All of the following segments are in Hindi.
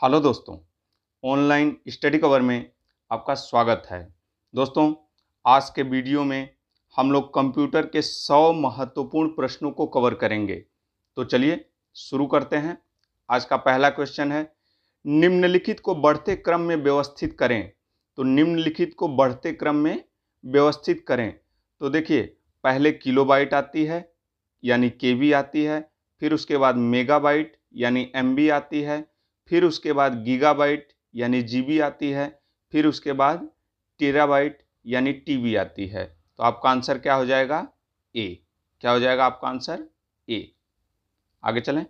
हेलो दोस्तों, ऑनलाइन स्टडी कवर में आपका स्वागत है। दोस्तों, आज के वीडियो में हम लोग कंप्यूटर के 100 महत्वपूर्ण प्रश्नों को कवर करेंगे। तो चलिए शुरू करते हैं। आज का पहला क्वेश्चन है, निम्नलिखित को बढ़ते क्रम में व्यवस्थित करें। तो निम्नलिखित को बढ़ते क्रम में व्यवस्थित करें। तो देखिए, पहले किलोबाइट आती है यानी केबी आती है, फिर उसके बाद मेगाबाइट यानी एमबी आती है, फिर उसके बाद गीगाबाइट यानी जीबी आती है, फिर उसके बाद टेराबाइट यानी टीबी आती है। तो आपका आंसर क्या हो जाएगा? ए। क्या हो जाएगा आपका आंसर? ए। आगे चलें।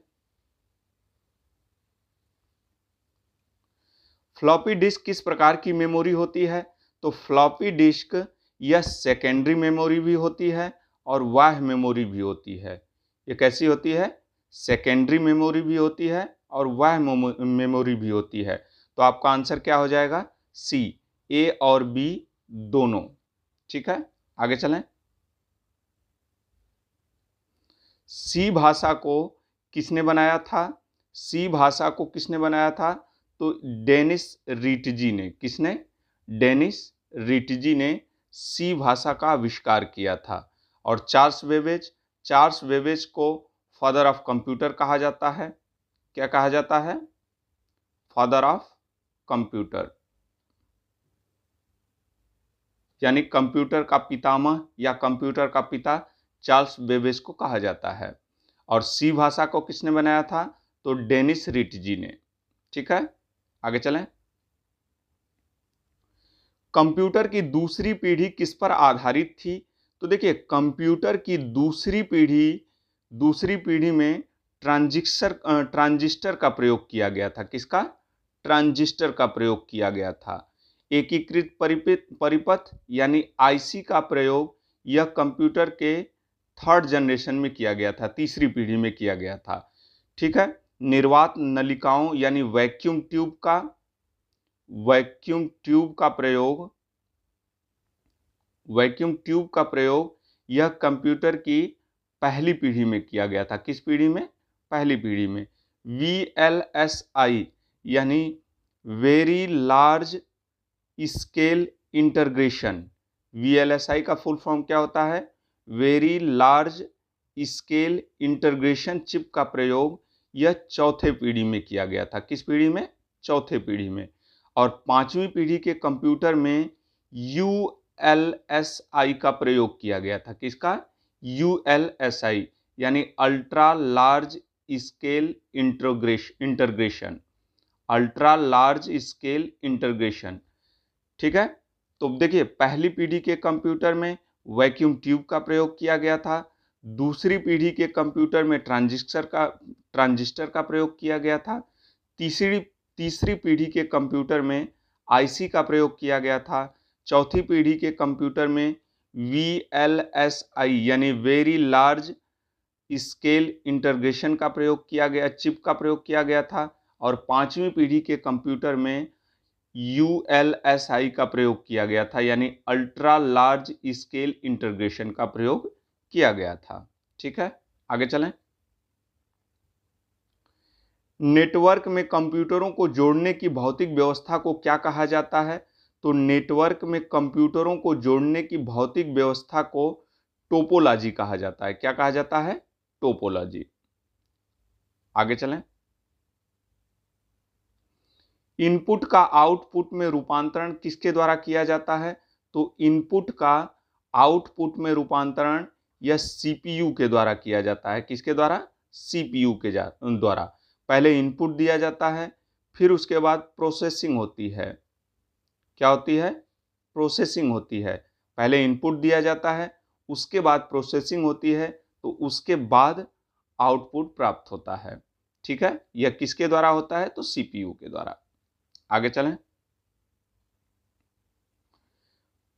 फ्लॉपी डिस्क किस प्रकार की मेमोरी होती है? तो फ्लॉपी डिस्क यह सेकेंडरी मेमोरी भी होती है और बाह्य मेमोरी भी होती है। ये कैसी होती है? सेकेंडरी मेमोरी भी होती है और बाह्य मेमोरी भी होती है। तो आपका आंसर क्या हो जाएगा? सी, ए और बी दोनों। ठीक है, आगे चलें। सी भाषा को किसने बनाया था? सी भाषा को किसने बनाया था? तो डेनिस रिटजी ने। किसने? डेनिस रिटजी ने सी भाषा का आविष्कार किया था। और चार्ल्स बेबेज को फादर ऑफ कंप्यूटर कहा जाता है। क्या कहा जाता है? फादर ऑफ कंप्यूटर, यानी कंप्यूटर का पितामह या कंप्यूटर का पिता चार्ल्स बेबेज को कहा जाता है। और सी भाषा को किसने बनाया था? तो डेनिस रिटजी ने। ठीक है, आगे चलें। कंप्यूटर की दूसरी पीढ़ी किस पर आधारित थी? तो देखिए, कंप्यूटर की दूसरी पीढ़ी में ट्रांजिस्टर का प्रयोग किया गया था। किसका? ट्रांजिस्टर का प्रयोग किया गया था। एकीकृत परिपथ यानी आईसी का प्रयोग यह कंप्यूटर के थर्ड जनरेशन में किया गया था, तीसरी पीढ़ी में किया गया था। ठीक है, निर्वात नलिकाओं यानी वैक्यूम ट्यूब का प्रयोग यह कंप्यूटर की पहली पीढ़ी में किया गया था। किस पीढ़ी में? पहली पीढ़ी में। VLSI यानी very large scale integration. VLSI का फुल फॉर्म क्या होता है? Very large scale integration chip का प्रयोग यह चौथे पीढ़ी में किया गया था। किस पीढ़ी में? चौथे पीढ़ी में। और पांचवी पीढ़ी के कंप्यूटर में ULSI का प्रयोग किया गया था। किसका? ULSI यानी ultra large scale integration. Ultra large scale integration. ठीक है, तो देखिए, पहली पीढ़ी के कंप्यूटर में वैक्यूम ट्यूब का प्रयोग किया गया था। दूसरी पीढ़ी के कंप्यूटर में ट्रांजिस्टर का प्रयोग किया गया था। तीसरी पीढ़ी के कंप्यूटर में आईसी का प्रयोग किया गया था। चौथी पीढ़ी के कंप्यूटर में VLSI यानी वेरी लार्ज स्केल इंटीग्रेशन का प्रयोग किया गया, चिप का प्रयोग किया गया था। और पांचवी पीढ़ी के कंप्यूटर में ULSI का प्रयोग किया गया था, यानी अल्ट्रा लार्ज स्केल इंटीग्रेशन का प्रयोग किया गया था। ठीक है, आगे चलें। नेटवर्क में कंप्यूटरों को जोड़ने की भौतिक व्यवस्था को क्या कहा जाता है? तो नेटवर्क में कंप्यूटरों को जोड़ने की भौतिक व्यवस्था को टोपोलॉजी कहा जाता है। क्या कहा जाता है? टोपोलॉजी। आगे चलें। इनपुट का आउटपुट में रूपांतरण किसके द्वारा किया जाता है? तो इनपुट का आउटपुट में रूपांतरण यह सीपीयू के द्वारा किया जाता है। किसके द्वारा? सीपीयू के द्वारा। पहले इनपुट दिया जाता है, फिर उसके बाद प्रोसेसिंग होती है। क्या होती है? प्रोसेसिंग होती है। पहले इनपुट दिया जाता है, उसके बाद प्रोसेसिंग होती है, तो उसके बाद आउटपुट प्राप्त होता है। ठीक है, यह किसके द्वारा होता है? तो सीपीयू के द्वारा। आगे चलें।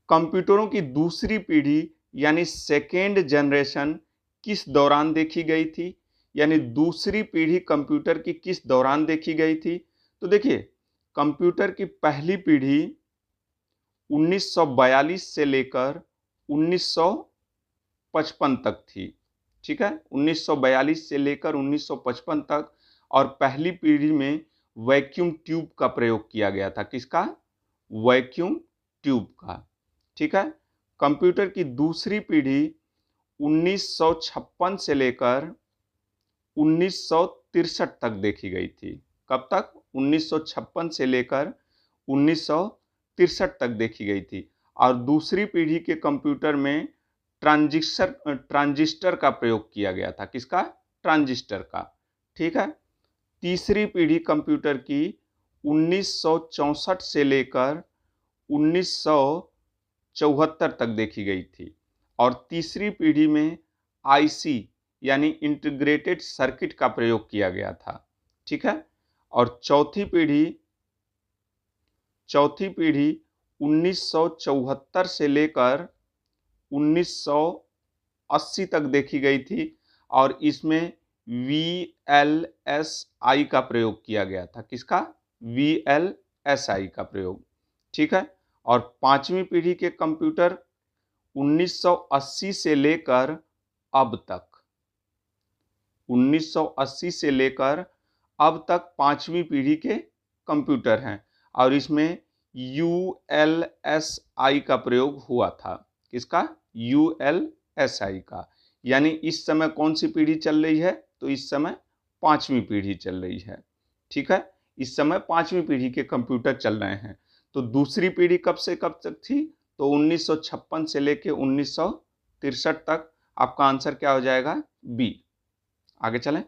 कंप्यूटरों की दूसरी पीढ़ी यानी सेकेंड जनरेशन किस दौरान देखी गई थी? यानी दूसरी पीढ़ी कंप्यूटर की किस दौरान देखी गई थी? तो देखिए, कंप्यूटर की पहली पीढ़ी 1942 से लेकर 1955 तक थी। ठीक है, 1942 से लेकर 1955 तक। और पहली पीढ़ी में वैक्यूम ट्यूब का प्रयोग किया गया था। किसका? वैक्यूम ट्यूब का। ठीक है। कंप्यूटर की दूसरी पीढ़ी 1956 से लेकर 1963 तक देखी गई थी। कब तक? 1956 से लेकर 1963 तक देखी गई थी। और दूसरी पीढ़ी के कंप्यूटर में ट्रांजिस्टर का प्रयोग किया गया था। किसका? ट्रांजिस्टर का। ठीक है। तीसरी पीढ़ी कंप्यूटर की 1964 से लेकर 1974 तक देखी गई थी। और तीसरी पीढ़ी में आईसी यानी इंटीग्रेटेड सर्किट का प्रयोग किया गया था। ठीक है। और चौथी पीढ़ी 1974 से लेकर 1980 तक देखी गई थी और इसमें VLSI का प्रयोग किया गया था। किसका? VLSI का प्रयोग। ठीक है। और पांचवी पीढ़ी के कंप्यूटर 1980 से लेकर अब तक 1980 से लेकर अब तक पांचवी पीढ़ी के कंप्यूटर हैं और इसमें ULSI का प्रयोग हुआ था। किसका? ULSI का। यानी इस समय कौन सी पीढ़ी चल रही है? तो इस समय पांचवी पीढ़ी चल रही है। ठीक है। इस समय पांचवी पीढ़ी के कंप्यूटर चल रहे हैं। तो दूसरी पीढ़ी कब से कब तक थी? तो 1956 से लेकर 1963 तक। आपका आंसर क्या हो जाएगा? बी। आगे चलें।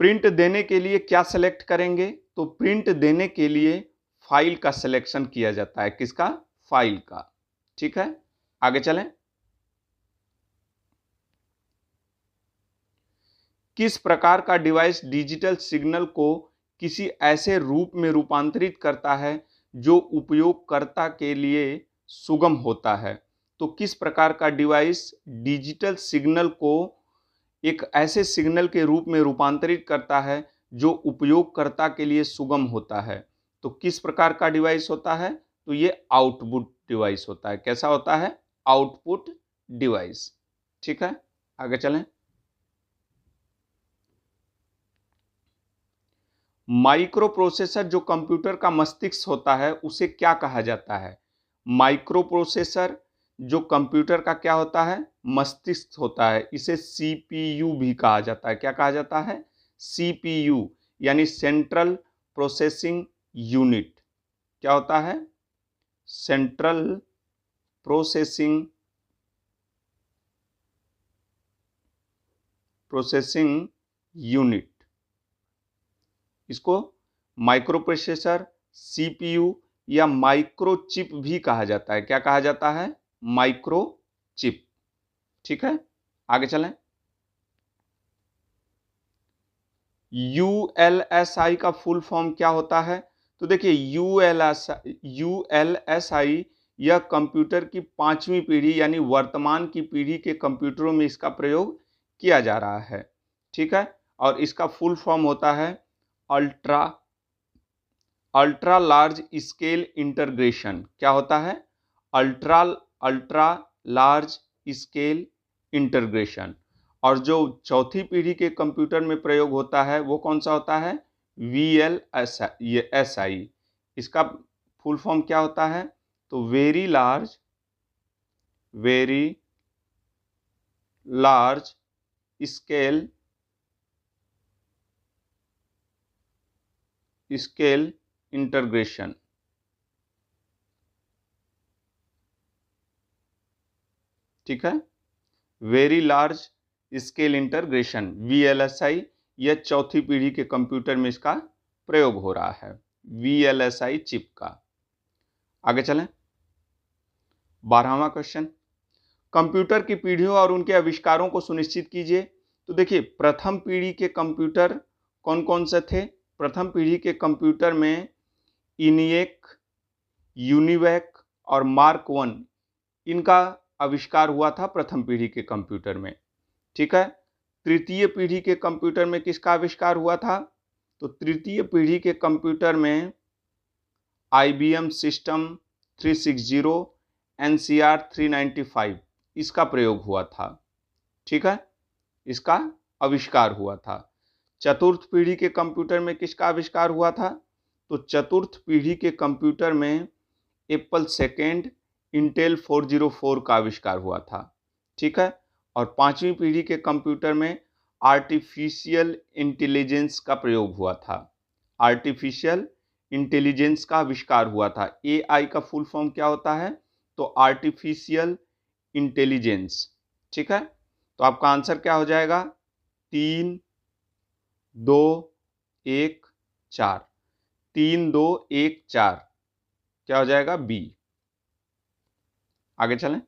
प्रिंट देने के लिए क्या सेलेक्ट करेंगे? तो प्रिंट देने के लिए फाइल का सिलेक्शन किया जाता है। किसका? फाइल का। ठीक है। आगे चलें। किस प्रकार का डिवाइस डिजिटल सिग्नल को किसी ऐसे रूप में रूपांतरित करता है जो उपयोगकर्ता के लिए सुगम होता है? तो किस प्रकार का डिवाइस डिजिटल सिग्नल को एक ऐसे सिग्नल के रूप में रूपांतरित करता है जो उपयोगकर्ता के लिए सुगम होता है? तो किस प्रकार का डिवाइस होता है? तो ये आउटपुट डिवाइस होता है। कैसा होता है? Output device. ठीक है। आगे चलें। माइक्रो प्रोसेसर जो कंप्यूटर का मस्तिष्क होता है उसे क्या कहा जाता है? माइक्रो प्रोसेसर जो कंप्यूटर का क्या होता है? मस्तिष्क होता है। इसे CPU भी कहा जाता है। क्या कहा जाता है? CPU यानी सेंट्रल प्रोसेसिंग यूनिट। क्या होता है? Central processing unit. इसको माइक्रो प्रोसेसर, CPU या माइक्रोचिप भी कहा जाता है। क्या कहा जाता है? माइक्रोचिप। ठीक है। आगे चलें। ULSI का फुल फॉर्म क्या होता है? तो देखिए ULSI यह कंप्यूटर की पांचवी पीढ़ी यानी वर्तमान की पीढ़ी के कंप्यूटरों में इसका प्रयोग किया जा रहा है। ठीक है। और इसका फुल फॉर्म होता है अल्ट्रा लार्ज स्केल इंटीग्रेशन। क्या होता है? Ultra large scale integration. और जो चौथी पीढ़ी के कंप्यूटर में प्रयोग होता है वो कौन सा होता है? VLSI। इसका फुल फॉर्म क्या होता है? तो वेरी लार्ज स्केल इंटीग्रेशन। ठीक है। Very large scale integration VLSI यह चौथी पीढ़ी के कंप्यूटर में इसका प्रयोग हो रहा है। VLSI चिप का। आगे चलें। 12वां क्वेश्चन। कंप्यूटर की पीढ़ियों और उनके आविष्कारों को सुनिश्चित कीजिए। तो देखिए प्रथम पीढ़ी के कंप्यूटर कौन कौन से थे? प्रथम पीढ़ी के कंप्यूटर में इनिएक, यूनिवैक और मार्क 1 इनका आविष्कार हुआ था प्रथम पीढ़ी के कंप्यूटर में। ठीक है। तृतीय पीढ़ी के कंप्यूटर में किसका आविष्कार हुआ था? तो तृतीय पीढ़ी के कंप्यूटर में IBM सिस्टम 360, NCR 395 इसका प्रयोग हुआ था। ठीक है। इसका आविष्कार हुआ था। चतुर्थ पीढ़ी के कंप्यूटर में किसका आविष्कार हुआ था? तो चतुर्थ पीढ़ी के कंप्यूटर में एप्पल सेकेंड इंटेल 404 का आविष्कार हुआ था, ठीक है। और पांचवी पीढ़ी के कंप्यूटर में आर्टिफिशियल इंटेलिजेंस का प्रयोग हुआ था, आर्टिफिशियल इंटेलिजेंस का आविष्कार हुआ था। एआई का फुल फॉर्म क्या होता है? तो आर्टिफिशियल इंटेलिजेंस, ठीक है। तो आपका आंसर क्या हो जाएगा? 3 2 1 4, 3 2 1 4 क्या हो जाएगा? बी। आगे चलें।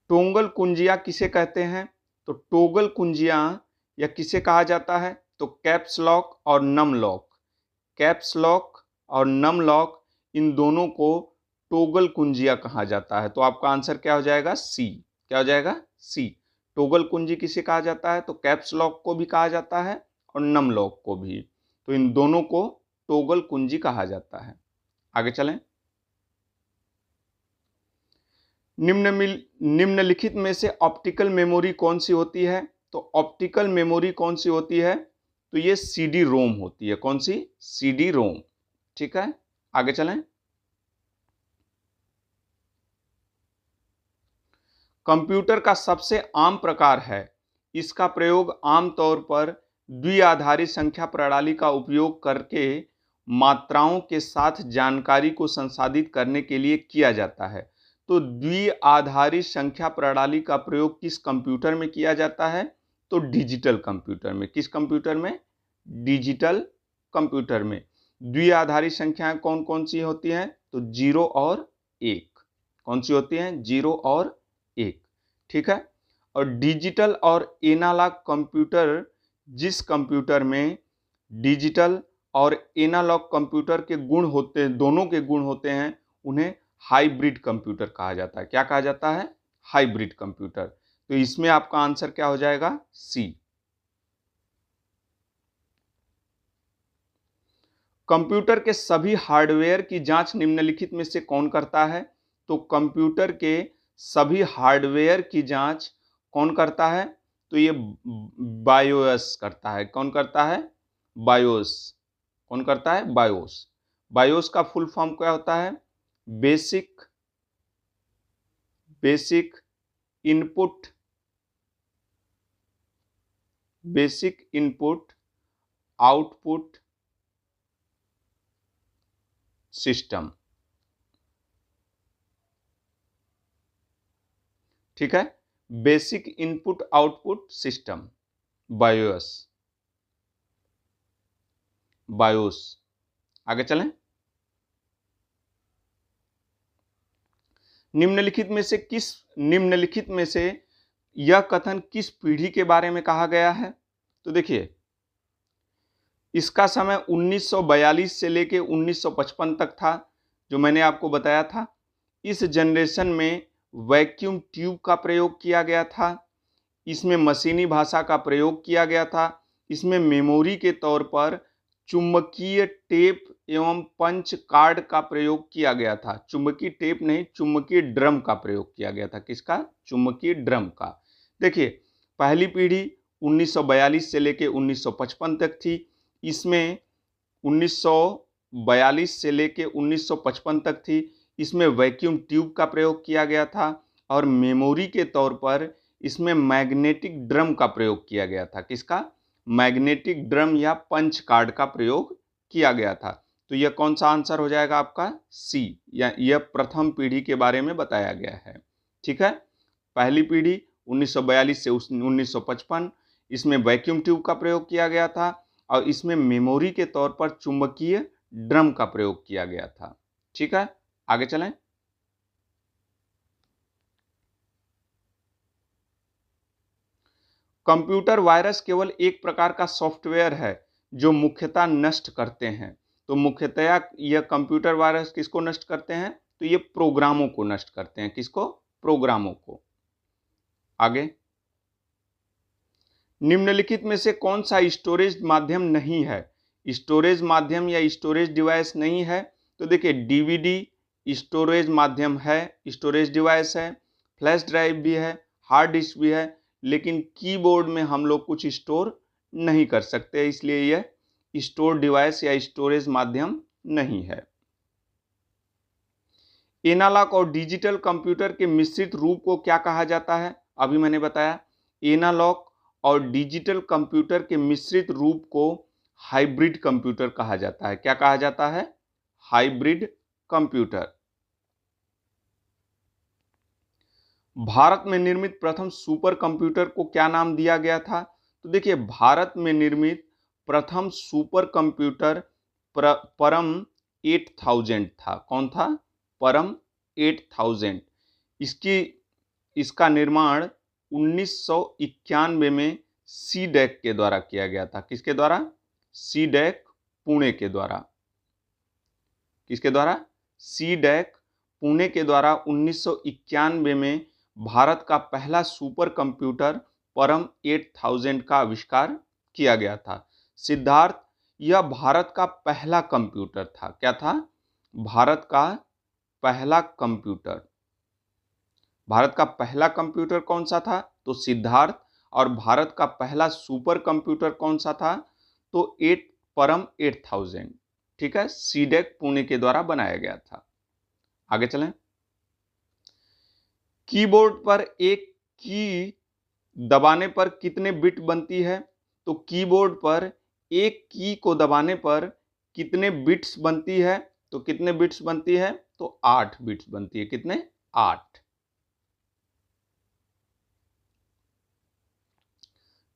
टोंगल कुंजिया किसे कहते हैं? तो टोगल कुंजिया या किसे कहा जाता है? तो कैप्स लॉक और नम लॉक, कैप्स लॉक और नम लॉक, इन दोनों को टोगल कुंजिया कहा जाता है। तो आपका आंसर क्या हो जाएगा? सी। क्या हो जाएगा? सी। टोगल कुंजी किसे कहा जाता है? तो कैप्स लॉक को भी कहा जाता है और नम लॉक को भी, तो इन दोनों को टोगल कुंजी कहा जाता है। आगे चलें। निम्नलिखित में से ऑप्टिकल मेमोरी कौन सी होती है? तो ऑप्टिकल मेमोरी कौन सी होती है? तो ये सीडी रोम होती है। कौन सी? सीडी रोम, ठीक है। आगे चलें। कंप्यूटर का सबसे आम प्रकार है, इसका प्रयोग आमतौर पर द्विआधारी संख्या प्रणाली का उपयोग करके मात्राओं के साथ जानकारी को संसाधित करने के लिए किया जाता है। तो द्विआधारी संख्या प्रणाली का प्रयोग किस कंप्यूटर में किया जाता है? तो डिजिटल कंप्यूटर में। किस कंप्यूटर में? डिजिटल कंप्यूटर में। द्विआधारी संख्याएं कौन कौन सी होती हैं? तो 0 और 1। कौन सी होती हैं? 0 और 1, ठीक है। और डिजिटल और एनालॉग कंप्यूटर, जिस कंप्यूटर में डिजिटल और एनालॉग कंप्यूटर के गुण होते हैं, दोनों के गुण होते हैं, उन्हें हाइब्रिड कंप्यूटर कहा जाता है। क्या कहा जाता है? Hybrid computer. तो इसमें आपका आंसर क्या हो जाएगा? सी। कंप्यूटर के सभी हार्डवेयर की जांच निम्नलिखित में से कौन करता है? तो कंप्यूटर के सभी हार्डवेयर की जांच कौन करता है? तो ये बायोस करता है। कौन करता है? बायोस। कौन करता है? बायोस। बायोस का फुल फॉर्म क्या होता है? बेसिक इनपुट आउटपुट सिस्टम, ठीक है। Basic input output system, BIOS. आगे चलें। निम्नलिखित में से यह कथन किस पीढ़ी के बारे में कहा गया है? तो देखिए, इसका समय 1942 से लेके 1955 तक था, जो मैंने आपको बताया था। इस जनरेशन में वैक्यूम ट्यूब का प्रयोग किया गया था, इसमें मशीनी भाषा का प्रयोग किया गया था, इसमें मेमोरी के तौर पर चुंबकीय टेप एवं पंच कार्ड का प्रयोग किया गया था। चुंबकीय टेप नहीं, चुंबकीय ड्रम का प्रयोग किया गया था। किसका? चुंबकीय ड्रम का। देखिए, पहली पीढ़ी 1942 से लेके 1955 तक थी। इसमें 1942 से लेके 1955 तक थी। इसमें वैक्यूम ट्यूब का प्रयोग किया गया था और मेमोरी के तौर पर इसमें मैग्नेटिक ड्रम का प्रयोग किया गया था। किसका? मैग्नेटिक ड्रम या पंच कार्ड का प्रयोग किया गया था। तो यह कौन सा आंसर हो जाएगा आपका? सी, या यह प्रथम पीढ़ी के बारे में बताया गया है, ठीक है। पहली पीढ़ी 1942 से 1955, इसमें वैक्यूम ट्यूब का प्रयोग किया गया था और इसमें मेमोरी के तौर पर चुंबकीय ड्रम का प्रयोग किया गया था, ठीक है। आगे चलें। कंप्यूटर वायरस केवल एक प्रकार का सॉफ्टवेयर है जो मुख्यतः नष्ट करते हैं। तो मुख्यतः यह कंप्यूटर वायरस किसको नष्ट करते हैं? तो ये प्रोग्रामों को नष्ट करते हैं। किसको? प्रोग्रामों को। आगे, निम्नलिखित में से कौन सा स्टोरेज माध्यम नहीं है? स्टोरेज माध्यम या स्टोरेज डिवाइस नहीं है? तो देखिए, डीवीडी स्टोरेज माध्यम है, स्टोरेज डिवाइस है, फ्लैश ड्राइव भी है, हार्ड डिस्क भी है, लेकिन कीबोर्ड में हम लोग कुछ स्टोर नहीं कर सकते, इसलिए यह स्टोर डिवाइस या स्टोरेज माध्यम नहीं है। एनालॉग और डिजिटल कंप्यूटर के मिश्रित रूप को क्या कहा जाता है? अभी मैंने बताया एनालॉग और डिजिटल कंप्यूटर के मिश्रित रूप को हाइब्रिड कंप्यूटर कहा जाता है। क्या कहा जाता है? Hybrid computer. भारत में निर्मित प्रथम सुपर कंप्यूटर को क्या नाम दिया गया था? तो देखिए, भारत में निर्मित प्रथम सुपर कंप्यूटर परम 8000 था। कौन था? परम 8000। इसका निर्माण 1991 में सीडैक के द्वारा किया गया था। किसके द्वारा? सीडैक पुणे के द्वारा। किसके द्वारा? सीडैक पुणे के द्वारा 1991 में भारत का पहला सुपर कंप्यूटर परम 8000 का आविष्कार किया गया था। सिद्धार्थ, यह भारत का पहला कंप्यूटर था। क्या था? भारत का पहला कंप्यूटर। भारत का पहला कंप्यूटर कौन सा था? तो सिद्धार्थ। और भारत का पहला सुपर कंप्यूटर कौन सा था? तो परम 8000। ठीक है, सीडैक पुणे के द्वारा बनाया गया था। आगे चलें। कीबोर्ड पर एक की दबाने पर कितने बिट बनती है? तो कीबोर्ड पर एक की को दबाने पर कितने बिट्स बनती है? तो कितने बिट्स बनती है? तो 8 बिट्स बनती है। कितने? 8।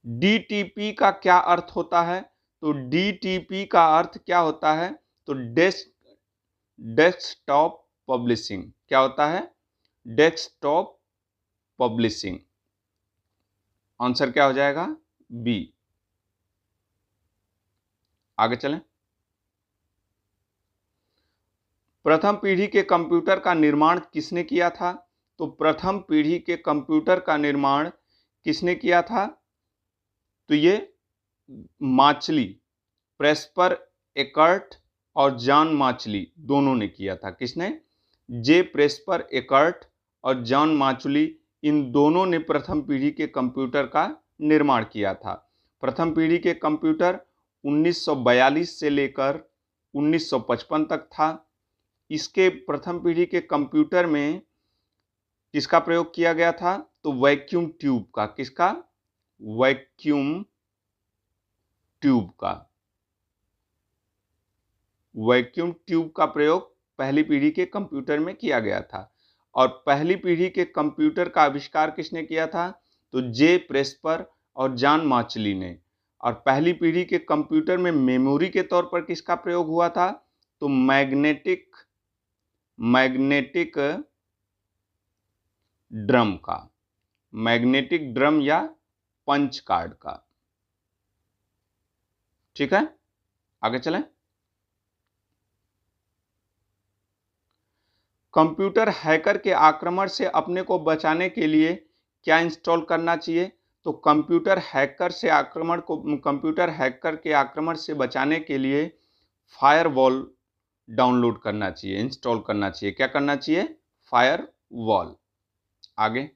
डीटीपी का क्या अर्थ होता है? तो डीटीपी का अर्थ क्या होता है? तो डेस्कटॉप पब्लिशिंग। क्या होता है? Desktop publishing. आंसर क्या हो जाएगा? बी। आगे चलें। प्रथम पीढ़ी के कंप्यूटर का निर्माण किसने किया था? तो प्रथम पीढ़ी के कंप्यूटर का निर्माण किसने किया था? तो ये माचली, प्रेस्पर एकर्ट और जॉन माचली दोनों ने किया था। किसने? जे प्रेस्पर एकर्ट और जॉन माचली, इन दोनों ने प्रथम पीढ़ी के कंप्यूटर का निर्माण किया था। प्रथम पीढ़ी के कंप्यूटर 1942 से लेकर 1955 तक था। इसके प्रथम पीढ़ी के कंप्यूटर में किसका प्रयोग किया गया था? तो वैक्यूम ट्यूब का। किसका? वैक्यूम ट्यूब का। वैक्यूम ट्यूब का प्रयोग पहली पीढ़ी के कंप्यूटर में किया गया था। और पहली पीढ़ी के कंप्यूटर का आविष्कार किसने किया था? तो जे प्रेस्पर और जॉन माचली ने। और पहली पीढ़ी के कंप्यूटर में मेमोरी के तौर पर किसका प्रयोग हुआ था? तो मैग्नेटिक ड्रम का। मैग्नेटिक ड्रम या पंच कार्ड का। ठीक है, आगे चलें। कंप्यूटर हैकर के आक्रमण से अपने को बचाने के लिए क्या इंस्टॉल करना चाहिए? तो कंप्यूटर हैकर के आक्रमण से बचाने के लिए फायरवॉल डाउनलोड करना चाहिए, इंस्टॉल करना चाहिए। क्या करना चाहिए? फायरवॉल। आगे।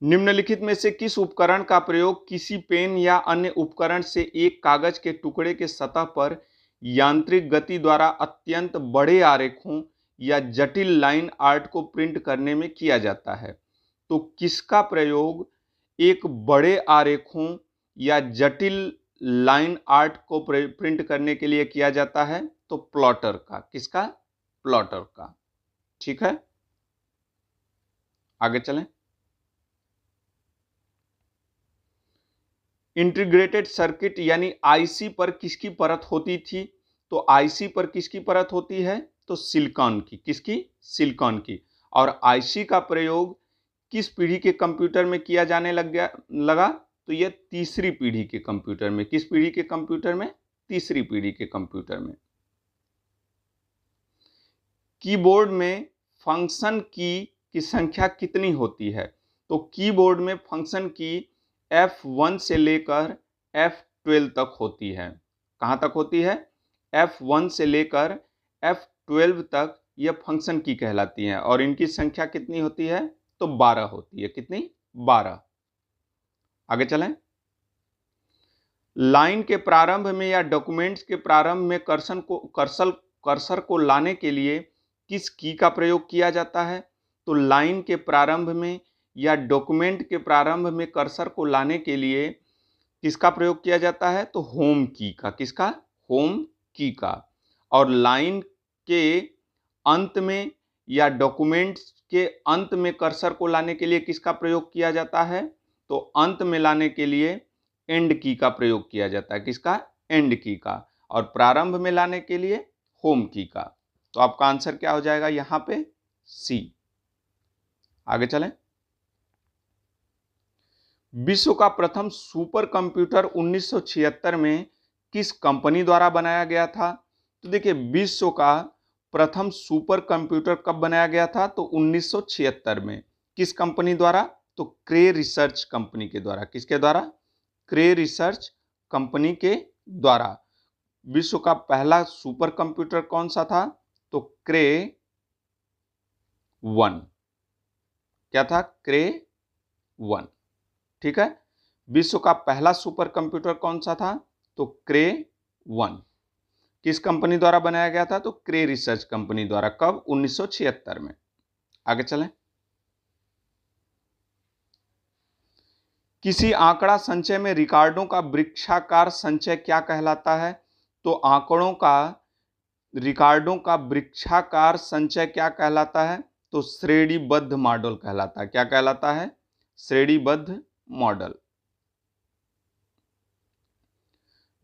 निम्नलिखित में से किस उपकरण का प्रयोग किसी पेन या अन्य उपकरण से एक कागज के टुकड़े के सतह पर यांत्रिक गति द्वारा अत्यंत बड़े आरेखों या जटिल लाइन आर्ट को प्रिंट करने में किया जाता है? तो किसका प्रयोग एक बड़े आरेखों या जटिल लाइन आर्ट को प्रिंट करने के लिए किया जाता है? तो प्लॉटर का। किसका? प्लॉटर का। ठीक है, आगे चलें। इंटीग्रेटेड सर्किट यानी आईसी पर किसकी परत होती थी? तो आईसी पर किसकी परत होती है? तो सिलिकॉन की। किसकी? सिलिकॉन की। और आईसी का प्रयोग किस पीढ़ी के कंप्यूटर में किया जाने लगा? तो यह तीसरी पीढ़ी के कंप्यूटर में। किस पीढ़ी के कंप्यूटर में? तीसरी पीढ़ी के कंप्यूटर में। कीबोर्ड में फंक्शन की संख्या कितनी होती है? तो कीबोर्ड में फंक्शन की F1 से लेकर F12 तक होती है। कहां तक होती है? F1 से लेकर F12 तक यह फंक्शन की कहलाती हैं। और इनकी संख्या कितनी होती है? तो 12 होती है। कितनी? 12। आगे चलें। लाइन के प्रारंभ में या डॉक्यूमेंट्स के प्रारंभ में कर्सर को लाने के लिए किस की का प्रयोग किया जाता है? तो लाइन के प्रारंभ में या डॉक्यूमेंट के प्रारंभ में कर्सर को लाने के लिए किसका प्रयोग किया जाता है? तो होम की का। किसका? होम की का। और लाइन के अंत में या डॉक्यूमेंट्स के अंत में कर्सर को लाने के लिए किसका प्रयोग किया जाता है? तो अंत में लाने के लिए एंड की का प्रयोग किया जाता है। किसका? एंड की का। और प्रारंभ में लाने के लिए होम की का। तो आपका आंसर क्या हो जाएगा यहां पे? सी। आगे चलें। विश्व का प्रथम सुपर कंप्यूटर 1976 में किस कंपनी द्वारा बनाया गया था? तो देखिए, विश्व का प्रथम सुपर कंप्यूटर कब बनाया गया था? तो 1976 में। किस कंपनी द्वारा? तो क्रे रिसर्च कंपनी के द्वारा। किसके द्वारा? क्रे रिसर्च कंपनी के द्वारा। विश्व का पहला सुपर कंप्यूटर कौन सा था? तो क्रे 1। क्या था? क्रे 1। ठीक है। विश्व का पहला सुपर कंप्यूटर कौन सा था? तो क्रे 1। किस कंपनी द्वारा बनाया गया था? तो क्रे रिसर्च कंपनी द्वारा। कब? 1976 में। आगे चलें। किसी आंकड़ा संचय में रिकॉर्डों का वृक्षाकार संचय क्या कहलाता है? तो रिकॉर्डों का वृक्षाकार संचय क्या कहलाता है? तो श्रेणीबद्ध मॉडल कहलाता है। क्या कहलाता है? श्रेणीबद्ध मॉडल।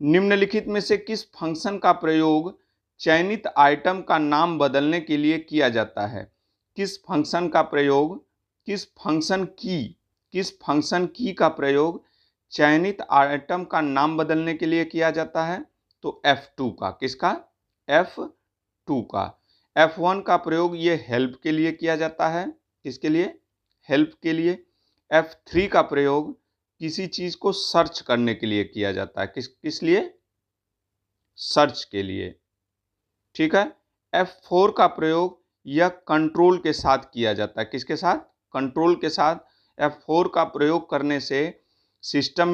निम्नलिखित में से किस फंक्शन का प्रयोग चयनित आइटम का नाम बदलने के लिए किया जाता है? किस फंक्शन का प्रयोग, किस फंक्शन की का प्रयोग चयनित आइटम का नाम बदलने के लिए किया जाता है? तो F2 का। किसका? F2 का। F1 का प्रयोग ये हेल्प के लिए किया जाता है। किसके लिए? हेल्प के लिए। F3 का प्रयोग किसी चीज को सर्च करने के लिए किया जाता है। किस लिए? सर्च के लिए। ठीक है। F4 का प्रयोग यह कंट्रोल के साथ किया जाता है। किसके साथ? कंट्रोल के साथ। F4 का प्रयोग करने से सिस्टम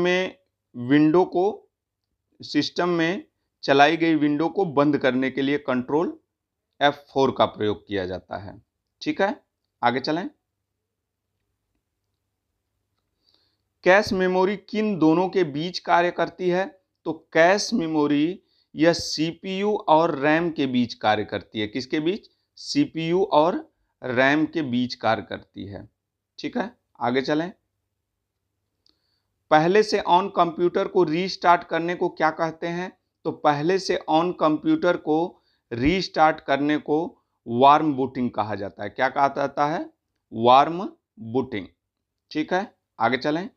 में चलाई गई विंडो को बंद करने के लिए कंट्रोल F4 का प्रयोग किया जाता है। ठीक है। आगे चलें। कैश मेमोरी किन दोनों के बीच कार्य करती है? तो कैश मेमोरी यह CPU और रैम के बीच कार्य करती है। किसके बीच? CPU और रैम के बीच कार्य करती है। ठीक है। आगे चलें। पहले से ऑन कंप्यूटर को रीस्टार्ट करने को क्या कहते हैं? तो पहले से ऑन कंप्यूटर को रीस्टार्ट करने को वार्म बूटिंग कहा जाता है। क्या कहा जाता है? Warm booting. ठीक है। आगे चलें।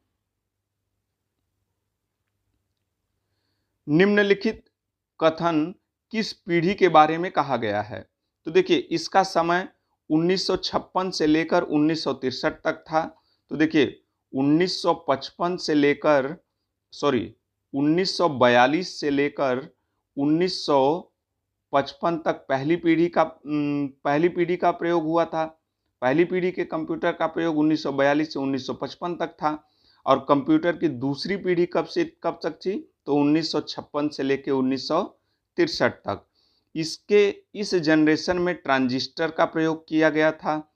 निम्नलिखित कथन किस पीढ़ी के बारे में कहा गया है? तो देखिए, इसका समय 1956 से लेकर 1963 तक था। तो देखिए, 1942 से लेकर 1955 तक पहली पीढ़ी का प्रयोग हुआ था। पहली पीढ़ी के कंप्यूटर का प्रयोग 1942 से 1955 तक था। और कंप्यूटर की दूसरी पीढ़ी कब से कब तक थी? तो 1956 से लेकर 1963 तक। इस जनरेशन में ट्रांजिस्टर का प्रयोग किया गया था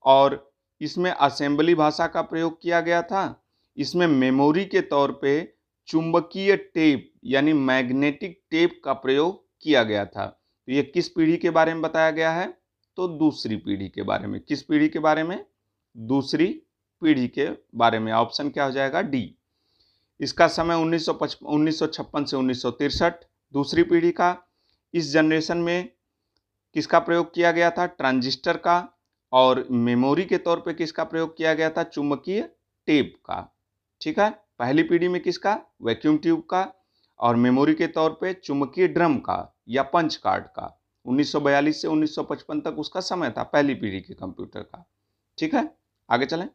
और इसमें असेंबली भाषा का प्रयोग किया गया था। इसमें मेमोरी के तौर पे चुंबकीय टेप यानी मैग्नेटिक टेप का प्रयोग किया गया था। तो ये किस पीढ़ी के बारे में बताया गया है? तो दूसरी पीढ़ी के बारे में। किस पीढ़ी के बारे में? दूसरी पीढ़ी के बारे में। ऑप्शन क्या हो जाएगा? डी। इसका समय 1956 से 1963। दूसरी पीढ़ी का। इस जनरेशन में किसका प्रयोग किया गया था? ट्रांजिस्टर का। और मेमोरी के तौर पे किसका प्रयोग किया गया था? चुंबकीय टेप का। ठीक है। पहली पीढ़ी में किसका? वैक्यूम ट्यूब का। और मेमोरी के तौर पे चुंबकीय ड्रम का या पंच कार्ड का। 1942 से 1955 तक उसका समय था पहली पीढ़ी के कंप्यूटर का। ठीक है। आगे चलें।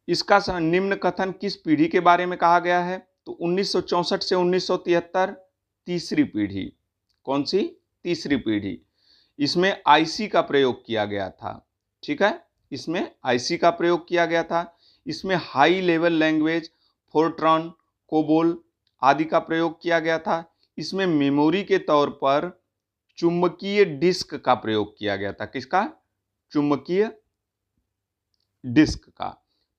इसका निम्न कथन किस पीढ़ी के बारे में कहा गया है? तो 1964 से 1973 तीसरी पीढ़ी। कौन सी? तीसरी पीढ़ी। इसमें आईसी का प्रयोग किया गया था। ठीक है, इसमें आईसी का प्रयोग किया गया था। इसमें high level language, Fortran, COBOL आदि का प्रयोग किया गया था। इसमें मेमोरी के तौर पर चुंबकीय डिस्क का प्रयोग किया गया था। किसका? चुंबकीय डिस्क का।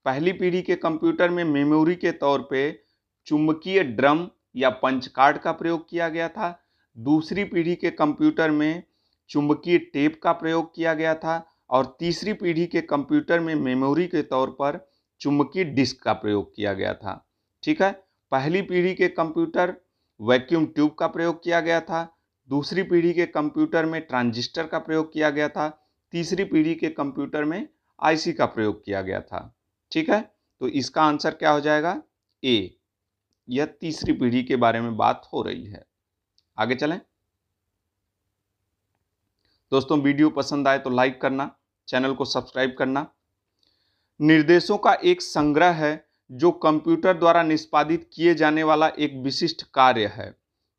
पहली पीढ़ी के कंप्यूटर में मेमोरी के तौर पे चुंबकीय ड्रम या पंच कार्ड का प्रयोग किया गया था। दूसरी पीढ़ी के कंप्यूटर में चुंबकीय टेप का प्रयोग किया गया था और तीसरी पीढ़ी के कंप्यूटर में मेमोरी के तौर पर चुंबकीय डिस्क का प्रयोग किया गया था। ठीक है, पहली पीढ़ी के कंप्यूटर वैक्यूम ट्यूब का प्रयोग किया गया था। दूसरी पीढ़ी के कंप्यूटर में ट्रांजिस्टर का प्रयोग किया गया था। तीसरी पीढ़ी के कंप्यूटर में आईसी का प्रयोग किया गया था। ठीक है, तो इसका आंसर क्या हो जाएगा? ए। यह तीसरी पीढ़ी के बारे में बात हो रही है। आगे चलें। दोस्तों, वीडियो पसंद आए तो लाइक करना, चैनल को सब्सक्राइब करना। निर्देशों का एक संग्रह है जो कंप्यूटर द्वारा निष्पादित किए जाने वाला एक विशिष्ट कार्य है।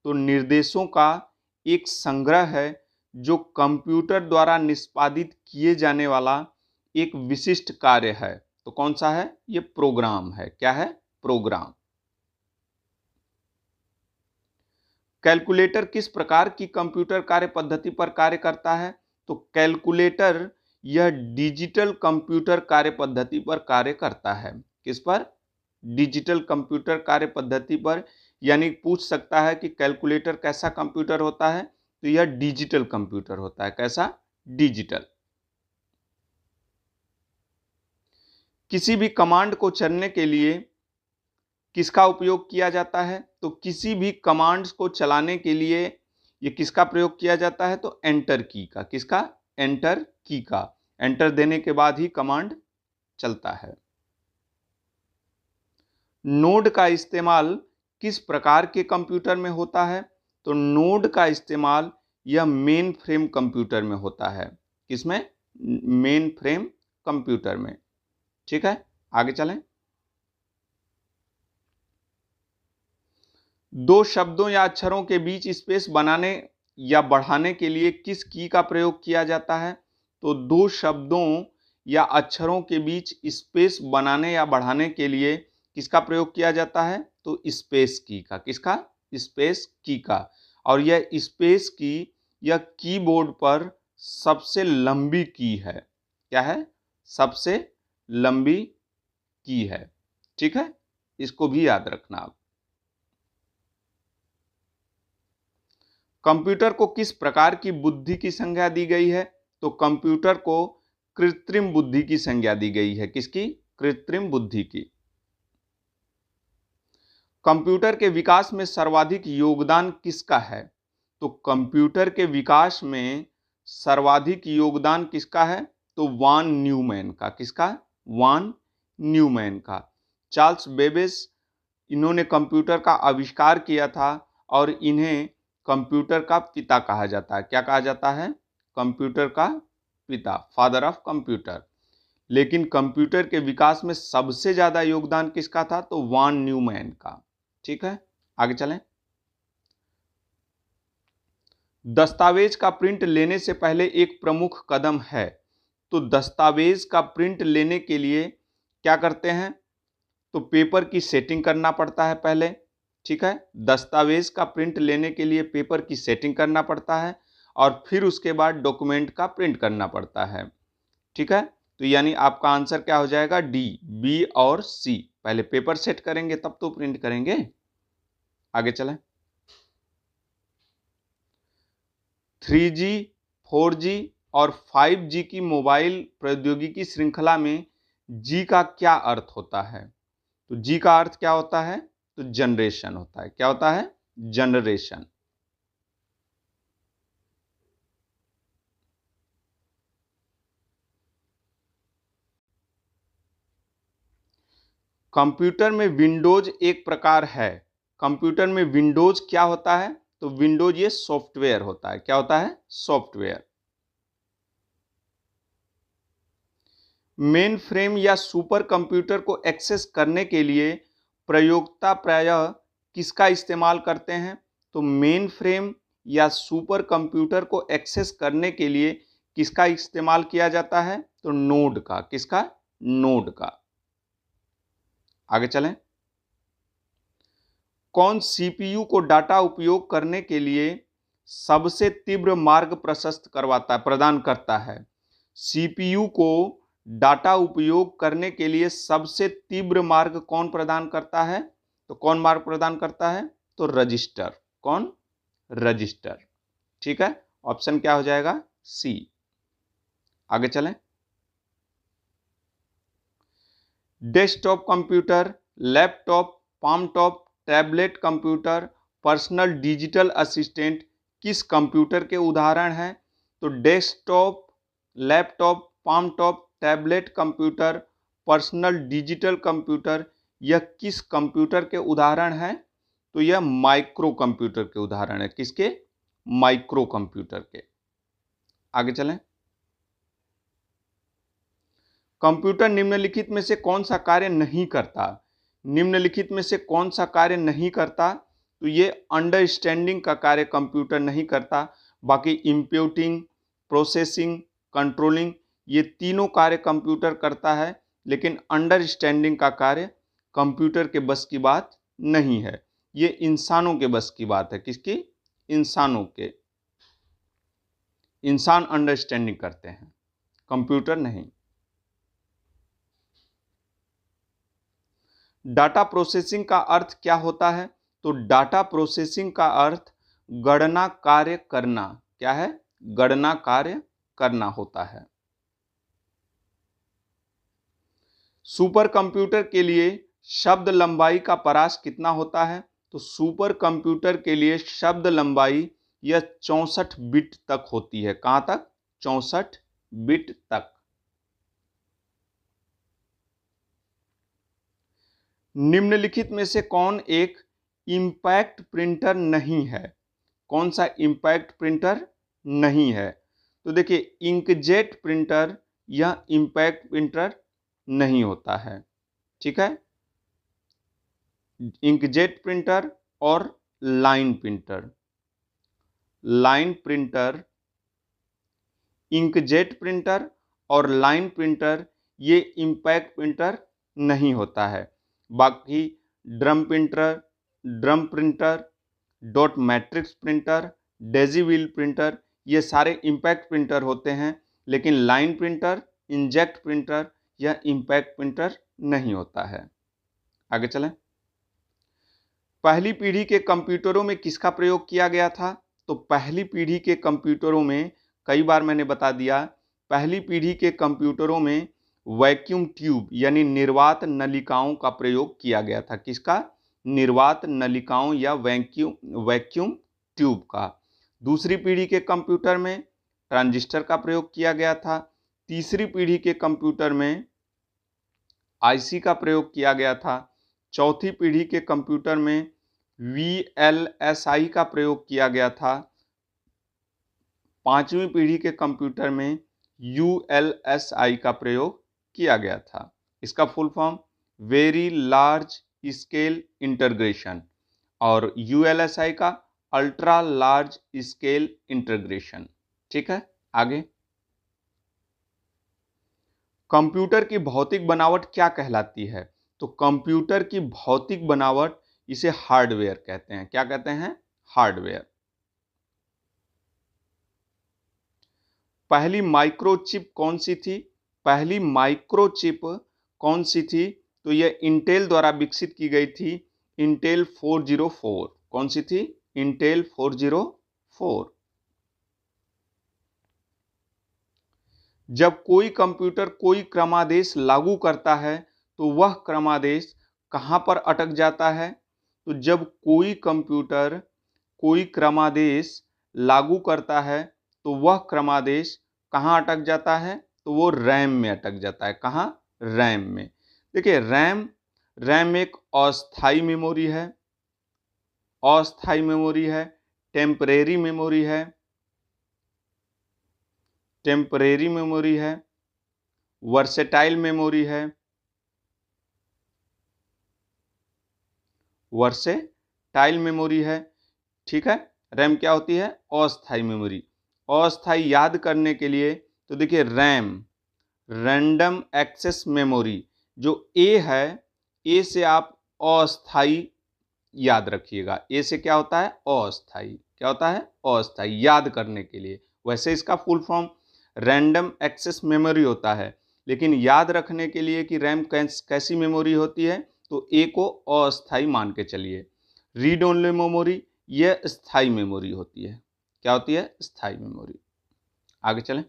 तो निर्देशों का एक संग्रह है जो कंप्यूटर द्वारा निष्पादित किए जाने वाला एक विशिष्ट कार्य है। तो कौन सा है? ये प्रोग्राम है। क्या है? प्रोग्राम। कैलकुलेटर किस प्रकार की कंप्यूटर कार्य पद्धति पर कार्य करता है? तो कैलकुलेटर यह डिजिटल कंप्यूटर कार्य पद्धति पर कार्य करता है। किस पर? डिजिटल कंप्यूटर कार्य पद्धति पर। यानी पूछ सकता है कि कैलकुलेटर कैसा कंप्यूटर होता है? तो यह डिजिटल कंप्यूटर होता है। कैसा? डिजिटल। किसी भी कमांड को चलने के लिए किसका उपयोग किया जाता है? तो किसी भी कमांड्स को चलाने के लिए ये किसका प्रयोग किया जाता है? तो एंटर की का। किसका? एंटर की का। एंटर देने के बाद ही कमांड चलता है। नोड का इस्तेमाल किस प्रकार के कंप्यूटर में होता है? तो नोड का इस्तेमाल यह मेन फ्रेम कंप्यूटर में होता है। किसमें? मेन फ्रेम कंप्यूटर में। ठीक है, आगे चलें। दो शब्दों या अक्षरों के बीच स्पेस बनाने या बढ़ाने के लिए किस की का प्रयोग किया जाता है? तो दो शब्दों या अक्षरों के बीच स्पेस बनाने या बढ़ाने के लिए किसका प्रयोग किया जाता है? तो स्पेस की का। किसका? स्पेस की का। और यह स्पेस की यह कीबोर्ड पर सबसे लंबी की है। क्या है? सबसे लंबी की है। ठीक है, इसको भी याद रखना आप। कंप्यूटर को किस प्रकार की बुद्धि की संज्ञा दी गई है? तो कंप्यूटर को कृत्रिम बुद्धि की संज्ञा दी गई है। किसकी? कृत्रिम बुद्धि की। कंप्यूटर के विकास में सर्वाधिक योगदान किसका है? तो कंप्यूटर के विकास में सर्वाधिक योगदान किसका है? तो वॉन न्यूमैन का। किसका? वॉन न्यूमैन का। चार्ल्स बेबेज, इन्होंने कंप्यूटर का आविष्कार किया था और इन्हें कंप्यूटर का पिता कहा जाता है। क्या कहा जाता है? कंप्यूटर का पिता, फादर ऑफ कंप्यूटर। लेकिन कंप्यूटर के विकास में सबसे ज्यादा योगदान किसका था? तो वॉन न्यूमैन का। ठीक है, आगे चलें। दस्तावेज का प्रिंट लेने से पहले एक प्रमुख कदम है। तो दस्तावेज का प्रिंट लेने के लिए क्या करते हैं? तो पेपर की सेटिंग करना पड़ता है पहले। ठीक है, दस्तावेज का प्रिंट लेने के लिए पेपर की सेटिंग करना पड़ता है और फिर उसके बाद डॉक्यूमेंट का प्रिंट करना पड़ता है। ठीक है, तो यानी आपका आंसर क्या हो जाएगा? डी, बी और सी। पहले पेपर सेट करेंगे तब तो प्रिंट करेंगे। आगे चलें। 3G, 4G और 5G की मोबाइल प्रौद्योगिकी श्रृंखला में जी का क्या अर्थ होता है? तो जी का अर्थ क्या होता है? तो जनरेशन होता है। क्या होता है? जनरेशन। कंप्यूटर में विंडोज एक प्रकार है। कंप्यूटर में विंडोज क्या होता है? तो विंडोज ये सॉफ्टवेयर होता है। क्या होता है? सॉफ्टवेयर। मेन फ्रेम या सुपर कंप्यूटर को एक्सेस करने के लिए प्रयोक्ता प्रायः किसका इस्तेमाल करते हैं? तो मेन फ्रेम या सुपर कंप्यूटर को एक्सेस करने के लिए किसका इस्तेमाल किया जाता है? तो नोड का। किसका? नोड का। आगे चलें। कौन सीपीयू को डाटा उपयोग करने के लिए सबसे तीव्र मार्ग प्रशस्त प्रदान करता है? सीपीयू को डाटा उपयोग करने के लिए सबसे तीव्र मार्ग कौन प्रदान करता है? तो कौन मार्ग प्रदान करता है? तो रजिस्टर। कौन? रजिस्टर। ठीक है, ऑप्शन क्या हो जाएगा? सी। आगे चलें। Desktop computer, laptop, palm top, tablet computer, personal digital assistant किस कंप्यूटर के उदाहरण हैं? तो desktop, laptop, palm top, tablet computer, personal digital computer, यह किस कंप्यूटर के उदाहरण हैं? तो यह माइक्रो कंप्यूटर के उदाहरण है। किसके? माइक्रो कंप्यूटर के। आगे चलें। कंप्यूटर निम्नलिखित में से कौन सा कार्य नहीं करता? निम्नलिखित में से कौन सा कार्य नहीं करता? तो ये अंडरस्टैंडिंग का कार्य कंप्यूटर नहीं करता। बाकी इंप्यूटिंग, प्रोसेसिंग, कंट्रोलिंग, ये तीनों कार्य कंप्यूटर करता है, लेकिन अंडरस्टैंडिंग का कार्य कंप्यूटर के बस की बात नहीं है। ये इंसानों के बस की बात है। किसकी? इंसानों के। इंसान अंडरस्टैंडिंग करते हैं, कंप्यूटर नहीं। डाटा प्रोसेसिंग का अर्थ क्या होता है? तो डाटा प्रोसेसिंग का अर्थ गणना कार्य करना। क्या है? गणना कार्य करना होता है। सुपर कंप्यूटर के लिए शब्द लंबाई का परास कितना होता है? तो सुपर कंप्यूटर के लिए शब्द लंबाई यह 64 बिट तक होती है। कहां तक? 64 बिट तक। निम्नलिखित में से कौन एक इंपैक्ट प्रिंटर नहीं है? कौन सा इंपैक्ट प्रिंटर नहीं है? तो देखिए, इंकजेट प्रिंटर यह इंपैक्ट प्रिंटर नहीं होता है। ठीक है, इंकजेट प्रिंटर और line printer. Line printer, inkjet printer और लाइन प्रिंटर ये इंपैक्ट प्रिंटर नहीं होता है। बाकी drum printer, dot matrix printer, daisywheel printer, ये सारे इंपैक्ट प्रिंटर होते हैं, लेकिन लाइन प्रिंटर, इंजेक्ट प्रिंटर यह इंपैक्ट प्रिंटर नहीं होता है। आगे चलें। पहली पीढ़ी के कंप्यूटरों में किसका प्रयोग किया गया था? तो पहली पीढ़ी के कंप्यूटरों में, कई बार मैंने बता दिया, पहली पीढ़ी के कंप्यूटरों में वैक्यूम ट्यूब यानी निर्वात नलिकाओं का प्रयोग किया गया था। किसका? निर्वात नलिकाओं या वैक्यूम ट्यूब का। दूसरी पीढ़ी के कंप्यूटर में ट्रांजिस्टर का प्रयोग किया गया था। तीसरी पीढ़ी के कंप्यूटर में आईसी का प्रयोग किया गया था। चौथी पीढ़ी के कंप्यूटर में VLSI का प्रयोग किया गया था। पांचवी पीढ़ी के कंप्यूटर में ULSI का प्रयोग किया गया था। इसका full form very large scale integration, और ULSI का अल्ट्रा लार्ज स्केल इंटीग्रेशन। ठीक है, आगे। कंप्यूटर की भौतिक बनावट क्या कहलाती है? तो कंप्यूटर की भौतिक बनावट इसे हार्डवेयर कहते हैं। क्या कहते हैं? हार्डवेयर। पहली माइक्रोचिप कौन सी थी? पहली माइक्रोचिप कौन सी थी? तो यह इंटेल द्वारा विकसित की गई थी, इंटेल 404। कौन सी थी? इंटेल 404। जब कोई कंप्यूटर कोई क्रमादेश लागू करता है तो वह क्रमादेश कहां पर अटक जाता है? तो जब कोई कंप्यूटर कोई क्रमादेश लागू करता है तो वह क्रमादेश कहां अटक जाता है? तो वो रैम में अटक जाता है। कहां? रैम में। देखिए, रैम एक अस्थाई मेमोरी है, अस्थाई मेमोरी है, टेम्परेरी मेमोरी है, टेम्परेरी मेमोरी है, वर्सेटाइल मेमोरी है, वर्सेटाइल मेमोरी है। ठीक है, रैम क्या होती है? अस्थायी मेमोरी। अस्थायी याद करने के लिए तो देखिए रैम, रैंडम एक्सेस मेमोरी, जो ए है, ए से आप अस्थायी याद रखिएगा। ए से क्या होता है? अस्थायी। क्या होता है? अस्थायी, याद करने के लिए। वैसे इसका full form random access memory होता है, लेकिन याद रखने के लिए कि रैम कैसी मेमोरी होती है, तो ए को अस्थायी मान के चलिए। रीड ओनली मेमोरी, यह स्थायी मेमोरी होती है। क्या होती है? स्थायी मेमोरी। आगे चलें।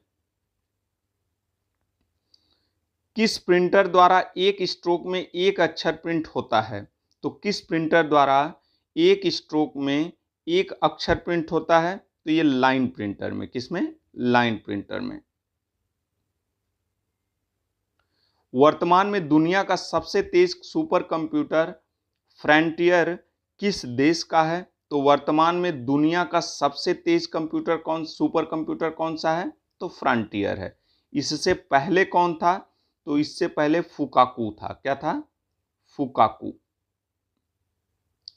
किस प्रिंटर द्वारा एक स्ट्रोक में एक अक्षर प्रिंट होता है? तो किस प्रिंटर द्वारा एक स्ट्रोक में एक अक्षर प्रिंट होता है? तो ये लाइन प्रिंटर में। किसमें? लाइन प्रिंटर में। वर्तमान में दुनिया का सबसे तेज सुपर कंप्यूटर फ्रंटियर किस देश का है? तो वर्तमान में दुनिया का सबसे तेज सुपर कंप्यूटर कौन सा है? तो फ्रंटियर है। इससे पहले कौन था? तो इससे पहले फुकाकू था। क्या था? फुकाकू।